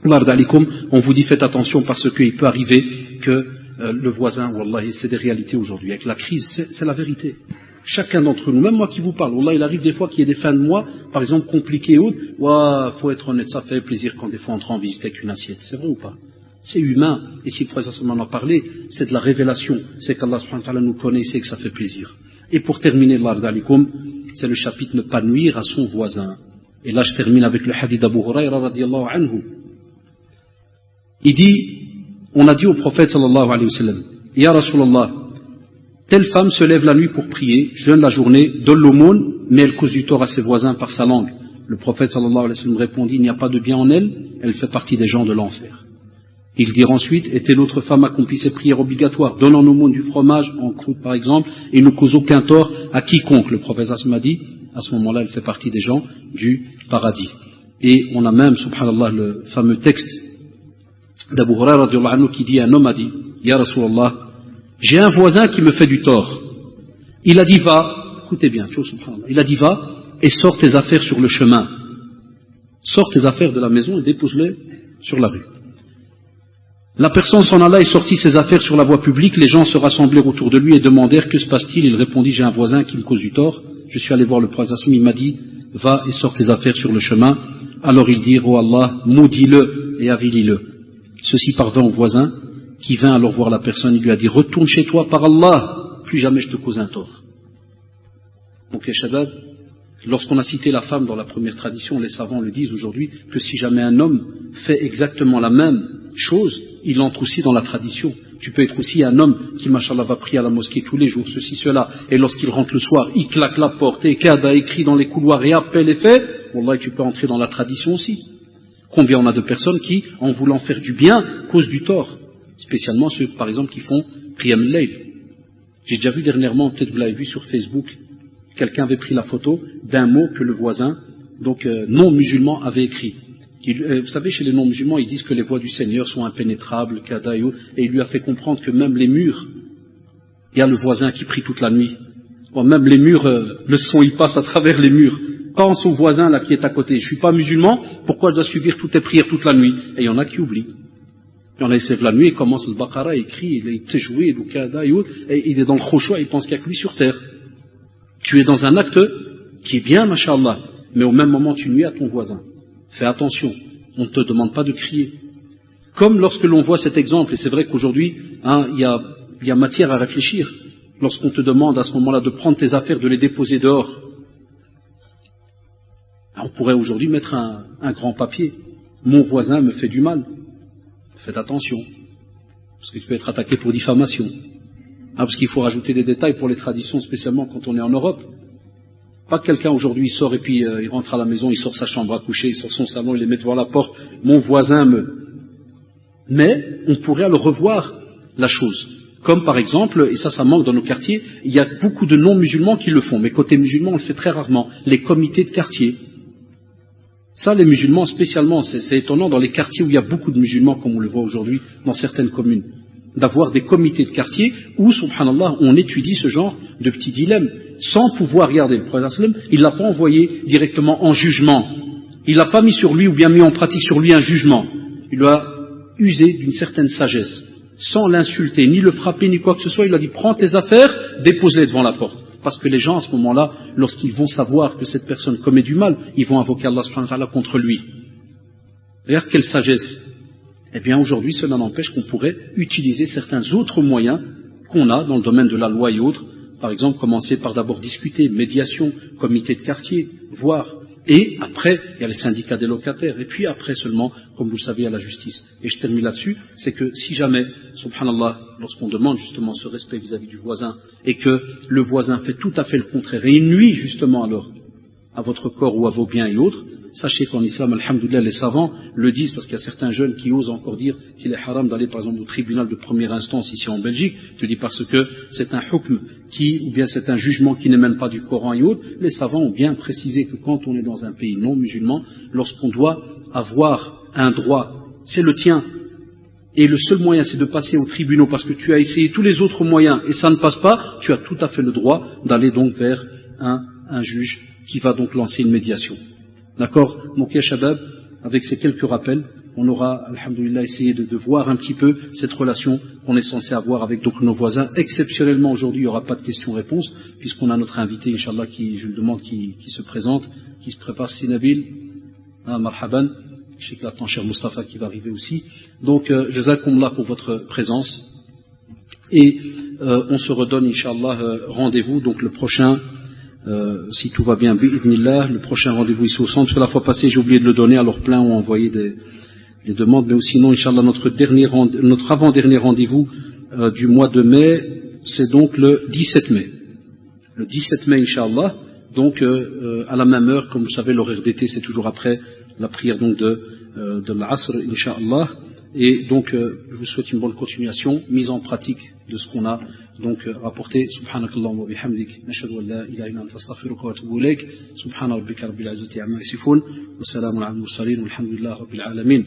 on vous dit faites attention parce qu'il peut arriver que le voisin, wallah, c'est des réalités aujourd'hui. Avec la crise, c'est la vérité. Chacun d'entre nous, même moi qui vous parle, wallah, il arrive des fois qu'il y ait des fins de mois, par exemple compliquées et autres. Ouah, faut être honnête, ça fait plaisir quand des fois on entre en visite avec une assiette. C'est vrai ou pas? C'est humain. Et si le prophète en a parlé, c'est de la révélation. C'est qu'Allah subhanahu wa ta'ala nous connaît, c'est que ça fait plaisir. Et pour terminer, c'est le chapitre ne pas nuire à son voisin. Et là, je termine avec le hadith d'Abu Hurayra radiyallahu anhu. Il dit, on a dit au prophète sallallahu alayhi wa sallam, Ya Rasulallah, telle femme se lève la nuit pour prier, jeûne la journée, donne l'aumône, mais elle cause du tort à ses voisins par sa langue. Le prophète sallallahu alayhi wa sallam répondit, il n'y a pas de bien en elle, elle fait partie des gens de l'enfer. Il dit ensuite, et telle autre femme accomplit ses prières obligatoires, donne en aumône du fromage, en croûte par exemple, et ne cause aucun tort à quiconque. Le prophète a dit, à ce moment-là, elle fait partie des gens du paradis. Et on a même, subhanallah, le fameux texte d'Abu Hurayra radiyallahu anhu qui dit, un homme a dit, Ya Rasulallah, j'ai un voisin qui me fait du tort. Il a dit, va, écoutez bien, subhanallah, il a dit, va et sors tes affaires sur le chemin. Sors tes affaires de la maison et dépose-les sur la rue. La personne s'en alla et sortit ses affaires sur la voie publique. Les gens se rassemblèrent autour de lui et demandèrent, que se passe-t-il? Il répondit, j'ai un voisin qui me cause du tort. Je suis allé voir le prophète, il m'a dit, va et sors tes affaires sur le chemin. Alors ils dirent, oh Allah, maudis-le et avilis-le. Ceci parvint au voisin, qui vint alors voir la personne, il lui a dit, retourne chez toi par Allah, plus jamais je te cause un tort. Donc, Shabab, lorsqu'on a cité la femme dans la première tradition, les savants le disent aujourd'hui, que si jamais un homme fait exactement la même chose, il entre aussi dans la tradition. Tu peux être aussi un homme qui, machallah, va prier à la mosquée tous les jours, ceci, cela, et lorsqu'il rentre le soir, il claque la porte, et Kada écrit dans les couloirs et appelle et fait, wallah, tu peux entrer dans la tradition aussi. Combien on a de personnes qui, en voulant faire du bien, causent du tort, spécialement ceux, par exemple, qui font Qiyam al-Layl. J'ai déjà vu dernièrement, peut-être vous l'avez vu sur Facebook, quelqu'un avait pris la photo d'un mot que le voisin, donc non musulman, avait écrit. Vous savez, chez les non-musulmans, ils disent que les voies du Seigneur sont impénétrables, et il lui a fait comprendre que même les murs, il y a le voisin qui prie toute la nuit. Bon, même les murs, le son il passe à travers les murs. Pense au voisin là qui est à côté. Je suis pas musulman, pourquoi je dois subir toutes tes prières toute la nuit? Et il y en a qui oublient. Il y en a qui se lèvent la nuit et commence le Baqara, il crie, il est joué, et il est dans le khushu', il pense qu'il n'y a que lui sur terre. Tu es dans un acte qui est bien, masha'Allah, mais au même moment tu nuis à ton voisin. Fais attention, on ne te demande pas de crier. Comme lorsque l'on voit cet exemple, et c'est vrai qu'aujourd'hui, il y a matière à réfléchir, lorsqu'on te demande à ce moment-là de prendre tes affaires, de les déposer dehors, on pourrait aujourd'hui mettre un grand papier. Mon voisin me fait du mal. Faites attention, parce que tu peux être attaqué pour diffamation. Parce qu'il faut rajouter des détails pour les traditions, spécialement quand on est en Europe. Pas que quelqu'un aujourd'hui sort et puis il rentre à la maison, il sort sa chambre à coucher, il sort son salon, il les met devant la porte, mon voisin me... Mais on pourrait alors revoir la chose. Comme par exemple, et ça manque dans nos quartiers, il y a beaucoup de non-musulmans qui le font, mais côté musulman on le fait très rarement, les comités de quartier. Ça, les musulmans spécialement, c'est étonnant dans les quartiers où il y a beaucoup de musulmans, comme on le voit aujourd'hui dans certaines communes, d'avoir des comités de quartier où, subhanallah, on étudie ce genre de petits dilemmes, sans pouvoir regarder. Le prophète, il ne l'a pas envoyé directement en jugement. Il n'a pas mis sur lui ou bien mis en pratique sur lui un jugement. Il lui a usé d'une certaine sagesse, sans l'insulter, ni le frapper, ni quoi que ce soit. Il a dit, prends tes affaires, dépose-les devant la porte. Parce que les gens, à ce moment-là, lorsqu'ils vont savoir que cette personne commet du mal, ils vont invoquer Allah subhanahu wa ta'ala contre lui. Regarde quelle sagesse. Eh bien, aujourd'hui, cela n'empêche qu'on pourrait utiliser certains autres moyens qu'on a dans le domaine de la loi et autres. Par exemple, commencer par d'abord discuter, médiation, comité de quartier, voir. Et après, il y a les syndicats des locataires. Et puis après seulement, comme vous le savez, il y a la justice. Et je termine là-dessus, c'est que si jamais, subhanallah, lorsqu'on demande justement ce respect vis-à-vis du voisin, et que le voisin fait tout à fait le contraire, et il nuit justement alors à votre corps ou à vos biens et autres, sachez qu'en islam, alhamdoulilah, les savants le disent, parce qu'il y a certains jeunes qui osent encore dire qu'il est haram d'aller par exemple au tribunal de première instance ici en Belgique. Je dis parce que c'est un hukm ou bien c'est un jugement qui n'émane pas du Coran et autres. Les savants ont bien précisé que quand on est dans un pays non musulman, lorsqu'on doit avoir un droit, c'est le tien. Et le seul moyen c'est de passer au tribunal parce que tu as essayé tous les autres moyens et ça ne passe pas, tu as tout à fait le droit d'aller donc vers un juge qui va donc lancer une médiation. D'accord, mon cher Shabab, avec ces quelques rappels, on aura, alhamdoulilah, essayé de voir un petit peu cette relation qu'on est censé avoir avec donc nos voisins. Exceptionnellement, aujourd'hui, il n'y aura pas de questions-réponses, puisqu'on a notre invité, Inch'Allah, qui, je le demande, qui se présente, qui se prépare, Sinabil, marhaban, je sais que l'attend cher Mustafa qui va arriver aussi. Donc, jazakumullah pour votre présence. Et on se redonne, Inch'Allah, rendez-vous, donc le prochain... si tout va bien, bi'idnillah, le prochain rendez-vous ici au centre, parce que la fois passée j'ai oublié de le donner, alors plein ont envoyé des demandes, mais aussi sinon, Inch'Allah, notre avant-dernier rendez-vous du mois de mai, c'est donc le 17 mai. Le 17 mai, Inch'Allah, donc à la même heure, comme vous savez, l'horaire d'été, c'est toujours après la prière donc de l'Asr, Inch'Allah. Et donc, je vous souhaite une bonne continuation, mise en pratique de ce qu'on a donc rapporté. Subhanakallahumma wa bihamdik, nashhadu an la ilaha illa anta astaghfiruka wa atubu ilayk. Subhana rabbika rabbil izzati amma yasifun, wa salamun ala al mursalin, walhamdulillahi rabbil alamin.